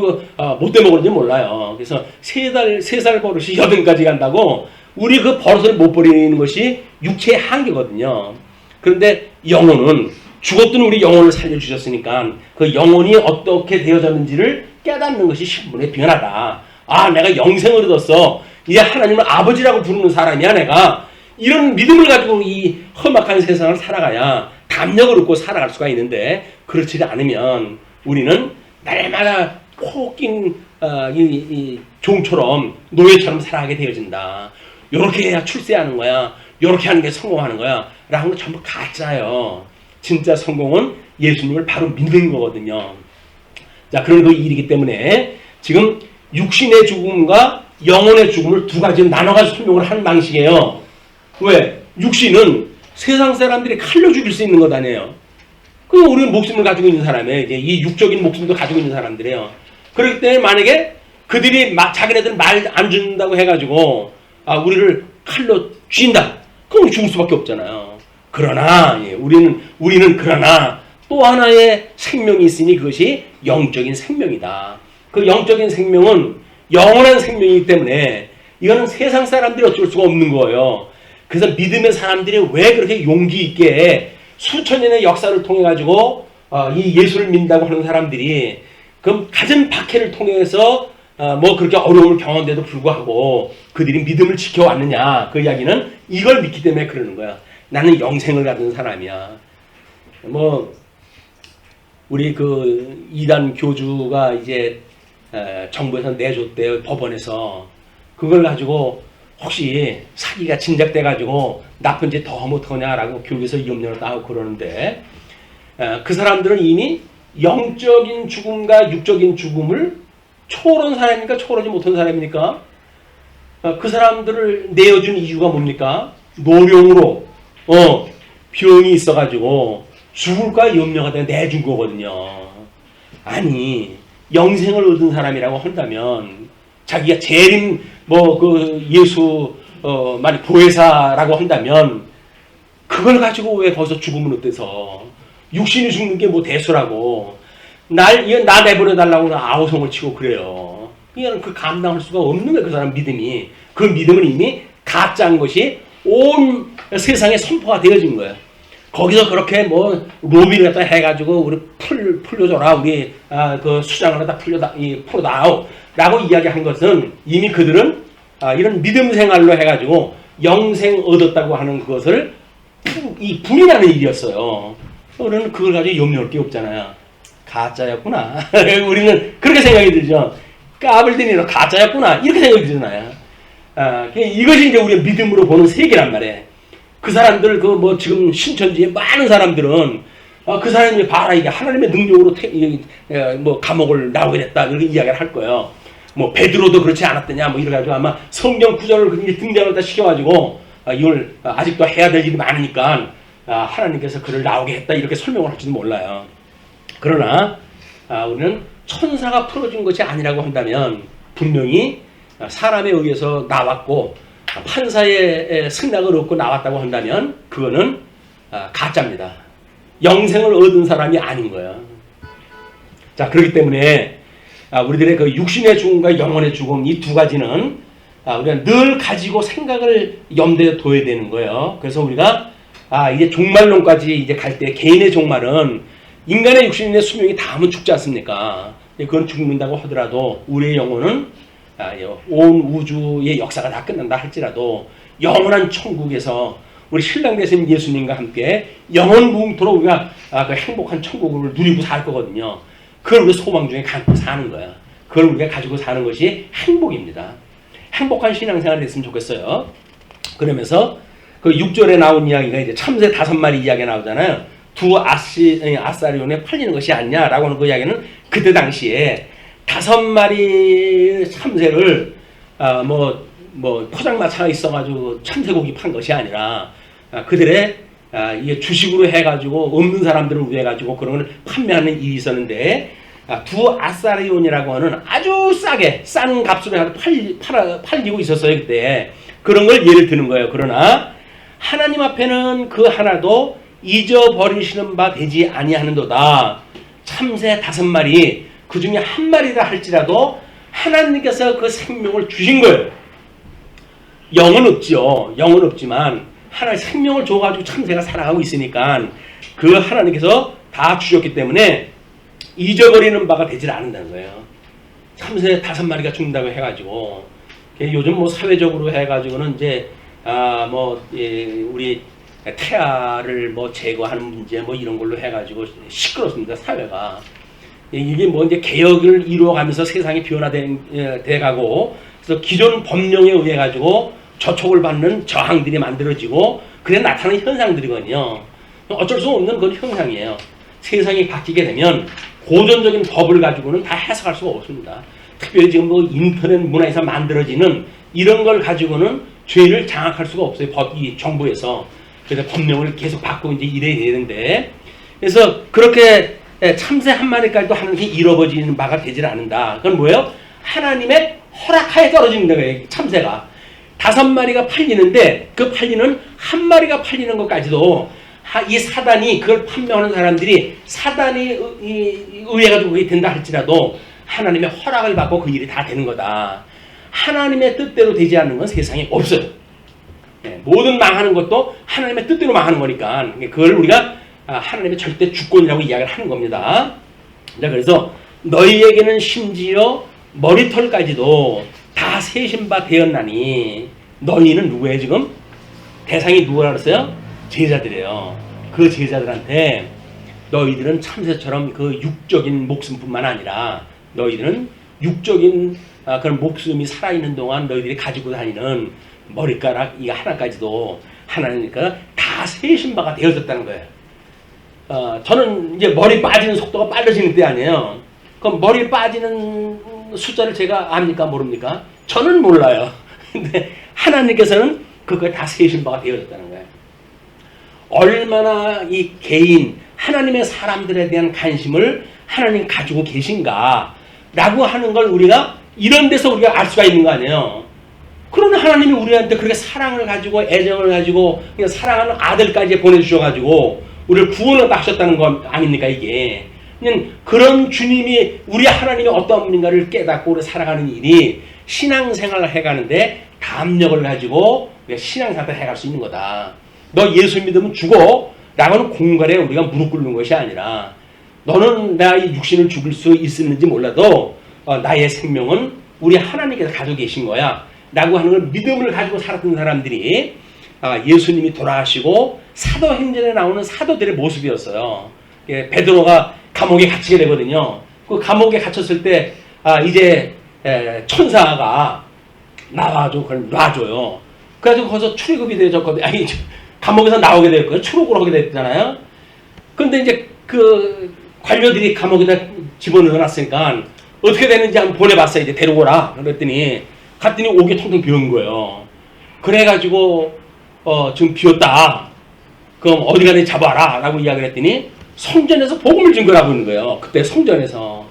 Speaker 1: 못돼 먹었는지 몰라요. 그래서 3살 버릇이 8까지 간다고 우리 그 버릇을 못 버리는 것이 육체의 한계거든요. 그런데 영혼은 죽었던 우리 영혼을 살려주셨으니까 그 영혼이 어떻게 되어졌는지를 깨닫는 것이 신분의 변화다. 아, 내가 영생을 얻었어. 이제 하나님을 아버지라고 부르는 사람이야 내가. 이런 믿음을 가지고 이 험악한 세상을 살아가야 담력을 얻고 살아갈 수가 있는데 그렇지 않으면 우리는 날마다 코낀 이 종처럼 노예처럼 살아가게 되어진다. 요렇게 해야 출세하는 거야. 요렇게 하는 게 성공하는 거야. 라는 건 전부 가짜예요. 진짜 성공은 예수님을 바로 믿는 거거든요. 자, 그런 그 일이기 때문에 지금 육신의 죽음과 영혼의 죽음을 두 가지로 나눠가지고 설명을 하는 방식이에요. 왜? 육신은 세상 사람들이 칼로 죽일 수 있는 것 아니에요. 그 우리는 목숨을 가지고 있는 사람이에요. 이제 이 육적인 목숨도 가지고 있는 사람들이에요. 그렇기 때문에 만약에 그들이 자기네들 말 안 듣는다고 해가지고 우리를 칼로 쥔다. 그럼 죽을 수밖에 없잖아요. 그러나 우리는 그러나 또 하나의 생명이 있으니 그것이 영적인 생명이다. 그 영적인 생명은 영원한 생명이기 때문에 이거는 세상 사람들이 어쩔 수가 없는 거예요. 그래서 믿음의 사람들이 왜 그렇게 용기 있게 수천 년의 역사를 통해 가지고 이 예수를 믿는다고 하는 사람들이 그럼 갖은 박해를 통해서 뭐 그렇게 어려움을 경험한데도 불구하고 그들이 믿음을 지켜왔느냐, 그 이야기는 이걸 믿기 때문에 그러는 거야. 나는 영생을 가진 사람이야. 뭐 우리 그 이단 교주가 이제 정부에서 내줬대요. 법원에서. 그걸 가지고 혹시 사기가 진작돼 가지고 나쁜 짓 더 하면 어떡하냐라고 교육에서 염려를 하고 그러는데 그 사람들은 이미 영적인 죽음과 육적인 죽음을 초월한 사람입니까? 초월하지 못한 사람입니까? 그 사람들을 내어준 이유가 뭡니까? 노령으로 병이 있어가지고 죽을까 염려가 돼 내준 거거든요. 아니 영생을 얻은 사람이라고 한다면 자기가 재림 그 예수 만약 보혜사라고 한다면 그걸 가지고 왜 거기서 죽음을 얻대서 육신이 죽는 게 뭐 대수라고 나 내버려 달라고 아우성을 치고 그래요. 그냥 그 감당할 수가 없는 거예요. 그 사람 믿음이. 그 믿음은 이미 가짜인 것이 온 세상에 선포가 되어진 거예요. 거기서 그렇게 뭐 로비를 갖다 해가지고 우리 풀려줘라, 우리 그 수장을 갖다 풀어다오라고 이야기한 것은 이미 그들은 이런 믿음 생활로 해가지고 영생 얻었다고 하는 것을 부인하는 일이었어요. 우리는 그걸 가지고 염려할 게 없잖아요. 가짜였구나. 우리는 그렇게 생각이 들죠. 까불더니 가짜였구나. 이렇게 생각이 들잖아요. 이것이 이제 우리가 믿음으로 보는 세계란 말이에요. 그 사람들 지금 신천지에 많은 사람들은 그 사람이 봐라 이게 하나님의 능력으로 감옥을 나오게 됐다 이렇게 이야기를 할 거예요. 뭐 베드로도 그렇지 않았더냐 뭐 이래가지고 아마 성경 구절을 등장을 다 시켜가지고 이걸 아직도 해야 될 일이 많으니까 하나님께서 그를 나오게 했다 이렇게 설명을 할지도 몰라요. 그러나 우리는 천사가 풀어준 것이 아니라고 한다면 분명히 사람에 의해서 나왔고 판사의 승낙을 얻고 나왔다고 한다면 그거는 가짜입니다. 영생을 얻은 사람이 아닌 거예요. 자, 그렇기 때문에 우리들의 그 육신의 죽음과 영혼의 죽음 이 두 가지는 우리가 늘 가지고 생각을 염두에 둬야 되는 거예요. 그래서 우리가 이제 종말론까지 이제 갈 때 개인의 종말은 인간의 육신의 수명이 닿으면 죽지 않습니까? 그건 죽는다고 하더라도 우리의 영혼은 온 우주의 역사가 다 끝난다 할지라도 영원한 천국에서 우리 신랑 되신 예수님과 함께 영원 무궁토록 우리가 그 행복한 천국을 누리고 살 거거든요. 그걸 우리 소망 중에 갖고 사는 거야. 그걸 우리가 가지고 사는 것이 행복입니다. 행복한 신앙생활을 했으면 좋겠어요. 그러면서 그 6절에 나온 이야기가 이제 참새 5마리 이야기가 나오잖아요. 두 아사리온에 팔리는 것이 아니냐라고 하는 그 이야기는 그때 당시에 5마리 참새를 포장마차가 있어가지고 참새고기 판 것이 아니라 그들의 이게 주식으로 해가지고 없는 사람들을 위해 가지고 그런 걸 판매하는 일이 있었는데 두 아사리온이라고 하는 아주 싸게 싼 값으로 팔리고 있었어요 그때. 그런 걸 예를 드는 거예요. 그러나 하나님 앞에는 그 하나도 잊어버리시는 바 되지 아니하는도다. 참새 5마리 그 중에 1마리라 할지라도 하나님께서 그 생명을 주신 거예요. 영은 없죠. 영은 없지만 하나님 생명을 줘가지고 참새가 살아가고 있으니까 그 하나님께서 다 주셨기 때문에 잊어버리는 바가 되질 않는다는 거예요. 참새 5마리가 죽는다고 해가지고 요즘 뭐 사회적으로 해가지고는 이제 우리 태아를 뭐 제거하는 문제 뭐 이런 걸로 해가지고 시끄럽습니다 사회가. 이게 뭐 이제 개혁을 이루어가면서 세상이 변화돼 가고 그래서 기존 법령에 의해 가지고 저촉을 받는 저항들이 만들어지고 그래 나타나는 현상들이거든요. 어쩔 수 없는 그런 현상이에요. 세상이 바뀌게 되면 고전적인 법을 가지고는 다 해석할 수가 없습니다. 특별히 지금 뭐 인터넷 문화에서 만들어지는 이런 걸 가지고는 죄를 장악할 수가 없어요. 이 정부에서. 그래서 법령을 계속 바꾸고 이제 이래야 되는데 그래서 그렇게 참새 1마리까지도 하나님이 잃어버리는 바가 되질 않는다. 그건 뭐예요? 하나님의 허락하에 떨어지는 거예요. 참새가 5마리가 팔리는데 그 팔리는 1마리가 팔리는 것까지도 이 사단이 그걸 판매하는 사람들이 사단이 의해 가지고 그게 된다 할지라도 하나님의 허락을 받고 그 일이 다 되는 거다. 하나님의 뜻대로 되지 않는 건 세상에 없어요. 모든 망하는 것도 하나님의 뜻대로 망하는 거니까 그걸 우리가 하나님의 절대 주권이라고 이야기를 하는 겁니다. 자, 그래서 너희에게는 심지어 머리털까지도 다 세신 바 되었나니 너희는 누구예요 지금? 대상이 누구라 그랬어요? 제자들이에요. 그 제자들한테 너희들은 참새처럼 그 육적인 목숨뿐만 아니라 너희들은 육적인 그런 목숨이 살아있는 동안 너희들이 가지고 다니는 머리카락 이 하나까지도 하나님께서 다 세신 바가 되어졌다는 거예요. 저는 이제 머리 빠지는 속도가 빨라지는 때 아니에요. 그럼 머리 빠지는 숫자를 제가 압니까 모릅니까? 저는 몰라요. 근데 하나님께서는 그걸 다 세신 바가 되어졌다는 거예요. 얼마나 이 개인 하나님의 사람들에 대한 관심을 하나님 가지고 계신가 라고 하는 걸 우리가 이런 데서 우리가 알 수가 있는 거 아니에요. 그러나 하나님이 우리한테 그렇게 사랑을 가지고 애정을 가지고 그냥 사랑하는 아들까지 보내주셔가지고 우리를 구원을 하셨다는 거 아닙니까 이게. 그냥 그런 주님이 우리 하나님이 어떤 분인가를 깨닫고 우리 살아가는 일이 신앙생활을 해가는데 담력을 가지고 우리가 신앙생활을 해갈 수 있는 거다. 너 예수 믿으면 죽어 라고 하는 공갈에 우리가 무릎 꿇는 것이 아니라 너는 나의 육신을 죽일 수 있었는지 몰라도 나의 생명은 우리 하나님께서 가지고 계신 거야 라고 하는 걸 믿음을 가지고 살았던 사람들이 예수님이 돌아가시고 사도행전에 나오는 사도들의 모습이었어요. 베드로가 감옥에 갇히게 되거든요. 그 감옥에 갇혔을 때 이제 천사가 나와가지고 그걸 놔줘요. 그래가지고 거기서 출애굽이 되어졌거든요. 아니 감옥에서 나오게 됐거든요. 출애굽을 하게 됐잖아요. 근데 이제 그 관료들이 감옥에다 집어넣어놨으니까 어떻게 되는지 한번 보내봤어요. 이제 데리고 오라. 그랬더니 갔더니 옥에 텅텅 비온 거예요. 그래가지고 지금 비었다. 그럼 어디 가든지 잡아라 라고 이야기를 했더니 성전에서 복음을 증거하고 있는 거예요. 그때 성전에서.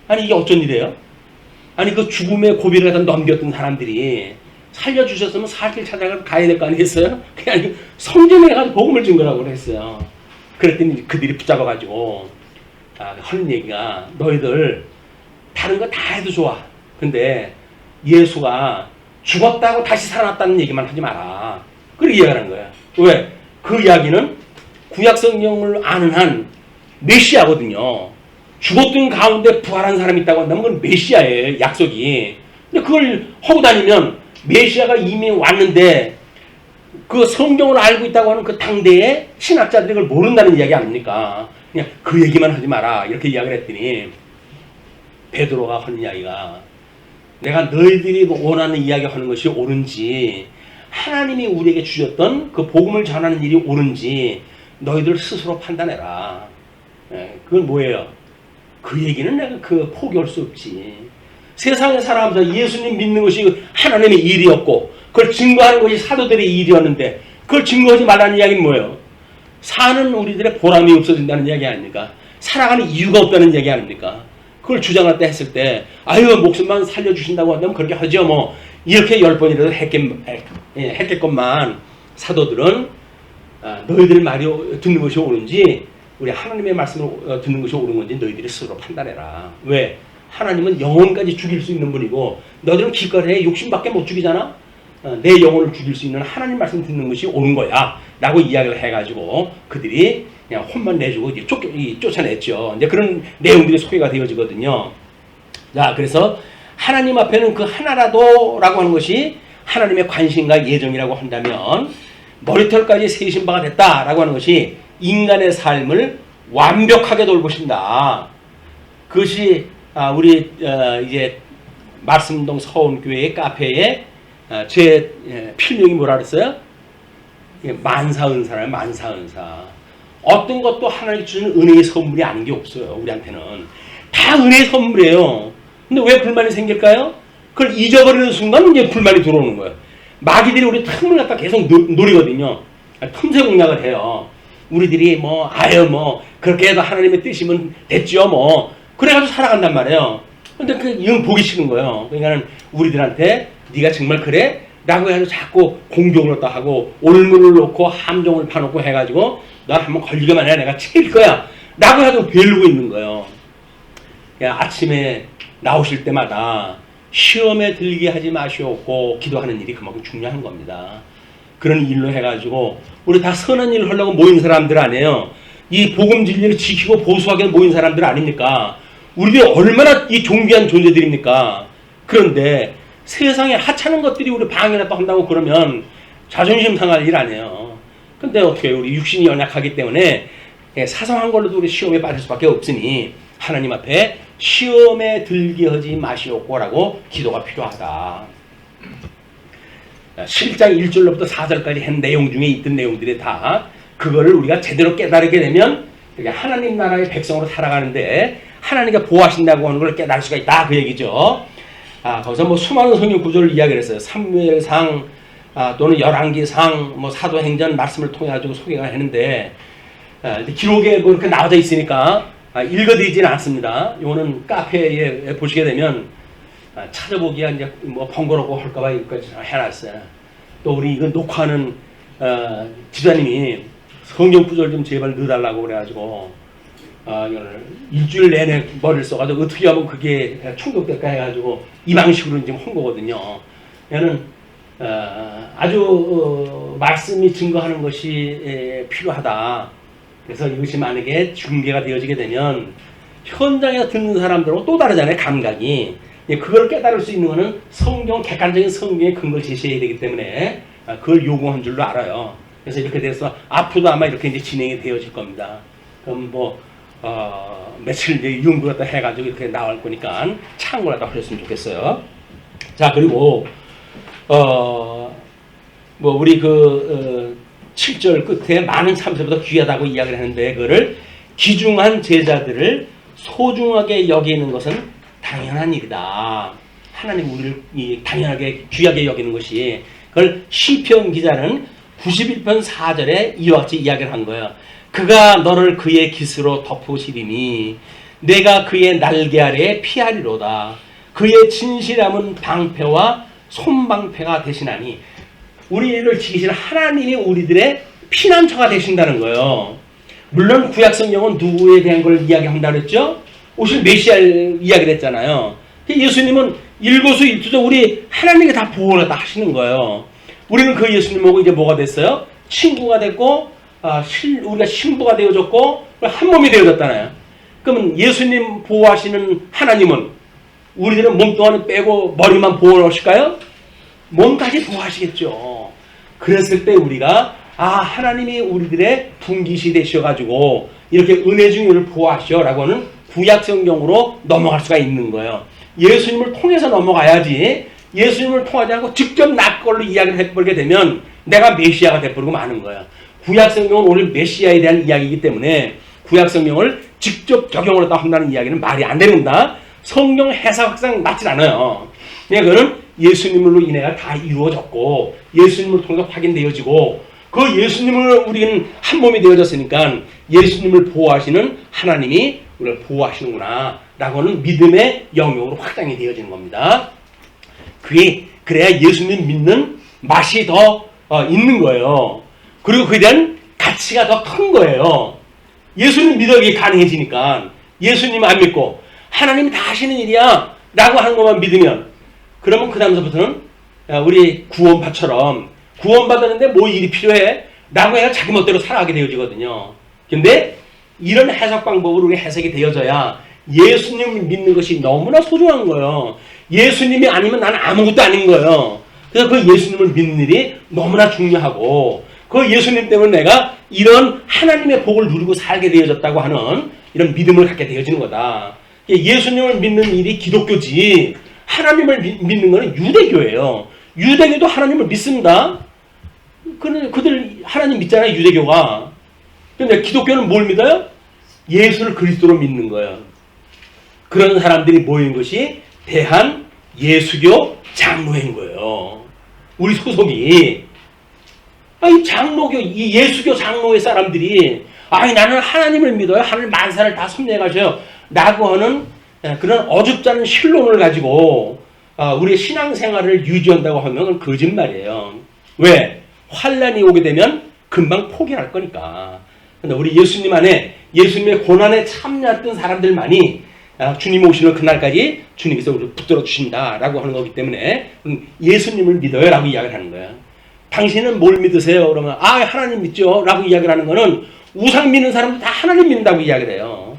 Speaker 1: 아니 이게 어쩐 일이에요? 아니 그 죽음의 고비를 갖다 넘겼던 사람들이 살려주셨으면 살 길 찾아가야 될 거 아니겠어요? 그냥 성전에 가서 복음을 증거하고 그랬어요. 그랬더니 그들이 붙잡아가지고 하는 얘기가 너희들 다른 거 다 해도 좋아. 근데 예수가 죽었다고 다시 살아났다는 얘기만 하지 마라. 그렇게 이야기하는 거야. 왜? 그 이야기는 구약 성경을 아는 한 메시아거든요. 죽었던 가운데 부활한 사람이 있다고 한다면 그건 메시아예요. 약속이. 근데 그걸 하고 다니면 메시아가 이미 왔는데 그 성경을 알고 있다고 하는 그 당대의 신학자들이 그걸 모른다는 이야기 아닙니까? 그냥 그 얘기만 하지 마라. 이렇게 이야기를 했더니 베드로가 하는 이야기가 내가 너희들이 원하는 이야기 하는 것이 옳은지 하나님이 우리에게 주셨던 그 복음을 전하는 일이 옳은지 너희들 스스로 판단해라. 그건 뭐예요? 그 얘기는 내가 포기할 수 없지. 세상에 살아가면서 예수님 믿는 것이 하나님의 일이었고 그걸 증거하는 것이 사도들의 일이었는데 그걸 증거하지 말라는 이야기는 뭐예요? 사는 우리들의 보람이 없어진다는 이야기 아닙니까? 살아가는 이유가 없다는 이야기 아닙니까? 그걸 주장할 때 했을 때 아유 목숨만 살려주신다고 한다면 그렇게 하죠 뭐 이렇게 10번이라도 했겠건만 사도들은 너희들 말이 듣는 것이 옳은지 우리 하나님의 말씀을 듣는 것이 옳은 건지 너희들이 스스로 판단해라. 왜? 하나님은 영혼까지 죽일 수 있는 분이고 너희들은 기껏해 욕심밖에 못 죽이잖아. 내 영혼을 죽일 수 있는 하나님 말씀 듣는 것이 옳은 거야 라고 이야기를 해가지고 그들이 그냥 혼만 내주고 이제 쫓아냈죠. 이제 그런 내용들이 소개가 되어지거든요. 자, 그래서 하나님 앞에는 그 하나라도 라고 하는 것이 하나님의 관심과 예정이라고 한다면 머리털까지 세신 바가 됐다라고 하는 것이 인간의 삶을 완벽하게 돌보신다. 그것이 우리 이제 말씀동 서원교회의 카페에 제 필명이 뭐라 그랬어요? 만사은사라요. 만사은사. 어떤 것도 하나님 주는 은혜의 선물이 아닌 게 없어요. 우리한테는. 다 은혜의 선물이에요. 근데 왜 불만이 생길까요? 그걸 잊어버리는 순간 이제 불만이 들어오는 거예요. 마귀들이 우리 틈을 갖다 계속 노리거든요. 틈새 공략을 해요. 우리들이 그렇게 해도 하나님의 뜻이면 됐죠 그래가지고 살아간단 말이에요. 근데 이건 보기 싫은 거예요. 그러니까는 우리들한테 네가 정말 그래? 라고 해서 자꾸 공격을 또 하고 올무를 놓고 함정을 파놓고 해가지고 너 한번 걸리기만 해 내가 칠 거야 라고 해서 괴르고 있는 거예요. 아침에 나오실 때마다 시험에 들게 하지 마시옵고 기도하는 일이 그만큼 중요한 겁니다. 그런 일로 해가지고 우리 다 선한 일을 하려고 모인 사람들 아니에요. 이 복음 진리를 지키고 보수하게 모인 사람들 아닙니까? 우리들이 얼마나 이 존귀한 존재들입니까? 그런데 세상에 하찮은 것들이 우리 방해나 또 한다고 그러면 자존심 상할 일 아니에요. 근데 어떻게 우리 육신이 연약하기 때문에 사소한 걸로도 우리 시험에 빠질 수밖에 없으니 하나님 앞에 시험에 들게 하지 마시옵고라고 기도가 필요하다. 7장 1절로부터 4절까지 한 내용 중에 있던 내용들이 다 그거를 우리가 제대로 깨달게 되면 하나님 나라의 백성으로 살아가는데 하나님께 보호하신다고 하는 걸 깨달을 수가 있다 그 얘기죠. 거기서 수많은 성경 구절을 이야기를 했어요. 사무엘상 또는 열왕기상 사도행전 말씀을 통해 가지고 소개가 했는데 기록에 그렇게 나와져 있으니까 읽어드리지는 않습니다. 이거는 카페에 보시게 되면 찾아보기가 이제 번거롭고 할까봐 여기까지 해놨어요. 또 우리 이거 녹화하는 집사님이 성경 구절 좀 제발 넣어달라고 그래가지고 이거를 일주일 내내 머리를 써가지고 어떻게 하면 그게 충족될까 해가지고 이 방식으로 지금 한 거거든요. 얘는 아주 말씀이 증거하는 것이 필요하다. 그래서 이것이 만약에 중계가 되어지게 되면 현장에서 듣는 사람들하고 또 다르잖아요. 감각이. 그걸 깨달을 수 있는 것은 객관적인 성경의 근거를 제시해야 되기 때문에 그걸 요구한 줄로 알아요. 그래서 이렇게 돼서 앞으로도 아마 이렇게 이제 진행이 되어질 겁니다. 그럼 며칠 이제 연구 갖다 해가지고 이렇게 나올 거니까 참고를 갖다 하셨으면 좋겠어요. 자, 그리고 우리 7절 끝에 많은 참새보다 귀하다고 이야기를 하는데 그거를 귀중한 제자들을 소중하게 여기는 것은 당연한 일이다. 하나님 우리를 당연하게 귀하게 여기는 것이 그걸 시편 기자는 91편 4절에 이와 같이 이야기를 한 거예요. 그가 너를 그의 깃으로 덮으시리니 내가 그의 날개 아래에 피하리로다. 그의 진실함은 방패와 손방패가 되시나니 우리를 지키시는 하나님이 우리들의 피난처가 되신다는 거예요. 물론 구약 성경은 누구에 대한 걸 이야기한다고 했죠? 오실 메시아 이야기를 했잖아요. 예수님은 일거수일투족 우리 하나님께 다 보호를 다 하시는 거예요. 우리는 그 예수님하고 이제 뭐가 됐어요? 친구가 됐고, 우리가 신부가 되어졌고, 한 몸이 되어졌잖아요. 그러면 예수님 보호하시는 하나님은 우리들은 몸뚱아리 빼고 머리만 보호하실까요? 몸까지 보호하시겠죠. 그랬을 때 우리가 하나님이 우리들의 분깃이 되셔가지고 이렇게 은혜 중을 보호하셔라고 하는 구약 성경으로 넘어갈 수가 있는 거예요. 예수님을 통해서 넘어가야지 예수님을 통하지 않고 직접 나 걸로 이야기를 해버리게 되면 내가 메시아가 돼버리고 마는 거예요. 구약 성경은 오늘 메시아에 대한 이야기이기 때문에 구약 성경을 직접 적용을 했다 한다는 이야기는 말이 안 됩니다. 성경 해석상 맞지 않아요. 그거는 예수님으로 인해가 다 이루어졌고 예수님을 통해서 확인되어지고 그 예수님을 우리는 한 몸이 되어졌으니까 예수님을 보호하시는 하나님이 우리를 보호하시는구나 라고 하는 믿음의 영역으로 확장이 되어지는 겁니다. 그래야 예수님 믿는 맛이 더 있는 거예요. 그리고 그에 대한 가치가 더 큰 거예요. 예수님 믿어야 가능해지니까 예수님 안 믿고 하나님이 다 하시는 일이야 라고 하는 것만 믿으면 그러면 그 다음서부터는 우리 구원파처럼 구원받았는데 뭐 일이 필요해? 라고 해야 자기 멋대로 살아가게 되어지거든요. 근데 이런 해석 방법으로 우리 해석이 되어져야 예수님을 믿는 것이 너무나 소중한 거예요. 예수님이 아니면 나는 아무것도 아닌 거예요. 그래서 그 예수님을 믿는 일이 너무나 중요하고 그 예수님 때문에 내가 이런 하나님의 복을 누리고 살게 되어졌다고 하는 이런 믿음을 갖게 되어지는 거다. 예수님을 믿는 일이 기독교지 하나님을 믿는 것은 유대교예요. 유대교도 하나님을 믿습니다. 그들 하나님 믿잖아요. 유대교가. 근데 기독교는 뭘 믿어요? 예수를 그리스도로 믿는 거예요. 그런 사람들이 모인 것이 대한 예수교 장로회인 거예요. 우리 소속이. 이 장로교, 이 예수교 장로회 사람들이 나는 하나님을 믿어요. 하늘 만사를 다 섭리해 가셔요. 라고 하는 그런 어줍지 않은 신론을 가지고 우리의 신앙생활을 유지한다고 하면 그건 거짓말이에요. 왜? 환란이 오게 되면 금방 포기할 거니까. 근데 우리 예수님 안에 예수님의 고난에 참여했던 사람들만이 주님 오시는 그날까지 주님께서 우리를 붙들어 주신다라고 하는 거기 때문에 예수님을 믿어요 라고 이야기를 하는 거예요. 당신은 뭘 믿으세요? 그러면 하나님 믿죠 라고 이야기를 하는 거는 우상 믿는 사람도 다 하나님 믿는다고 이야기를 해요.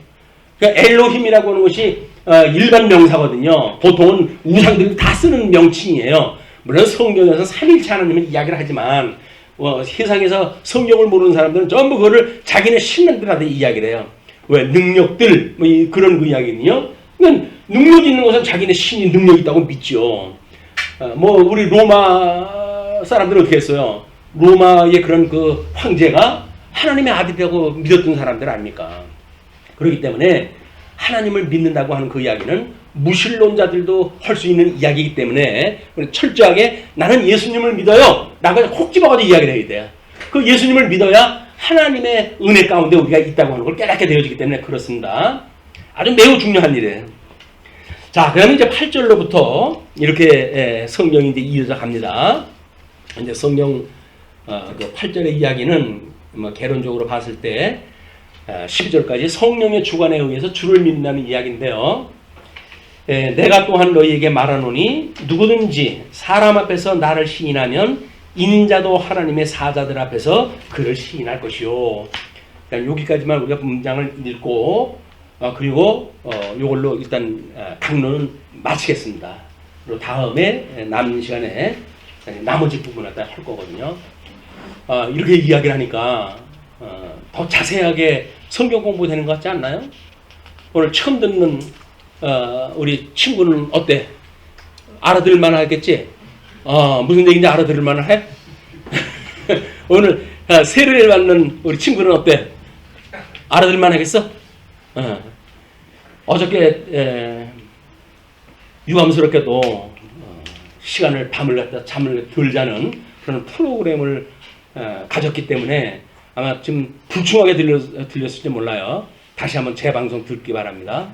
Speaker 1: 그러니까 엘로힘이라고 하는 것이 일반 명사거든요. 보통은 우상들이 다 쓰는 명칭이에요. 물론 성경에서 삼일체 하나님을 이야기를 하지만 세상에서 성경을 모르는 사람들은 전부 그거를 자기네 신앙들한테 이야기를 해요. 왜? 능력들 그런 그 이야기는요. 그러니까 능력 있는 것은 자기네 신이 능력 있다고 믿죠. 우리 로마 사람들은 어떻게 했어요? 로마의 그런 그 황제가 하나님의 아들이라고 믿었던 사람들 아닙니까? 그렇기 때문에 하나님을 믿는다고 하는 그 이야기는 무신론자들도 할 수 있는 이야기이기 때문에 철저하게 나는 예수님을 믿어요 라고 콕 집어가지고 이야기를 해야 돼요. 그 예수님을 믿어야 하나님의 은혜 가운데 우리가 있다고 하는 걸 깨닫게 되어지기 때문에 그렇습니다. 아주 매우 중요한 일이에요. 자, 그러면 이제 8절로부터 이렇게 성경이 이제 이어져 갑니다. 이제 성경 8절의 이야기는 개론적으로 봤을 때 12절까지 성령의 주관에 의해서 주를 믿는다는 이야기인데요. 내가 또한 너희에게 말하노니 누구든지 사람 앞에서 나를 시인하면 인자도 하나님의 사자들 앞에서 그를 시인할 것이요. 그러니까 여기까지만 우리가 문장을 읽고 그리고 이걸로 일단 강론은 마치겠습니다. 그리고 다음에 남은 시간에 나머지 부분을 할 거거든요. 이렇게 이야기를 하니까 더 자세하게 성경 공부되는 것 같지 않나요? 오늘 처음 듣는 우리 친구는 어때? 알아들을만 하겠지? 무슨 얘기인지 알아들을만 해? 오늘 세례를 받는 우리 친구는 어때? 알아들을만 하겠어? 어저께 유감스럽게도 시간을 밤을 갖다 잠을 덜 자는 그런 프로그램을 가졌기 때문에 아마 좀 불충하게 들렸을지 몰라요. 다시 한번 재방송 듣기 바랍니다.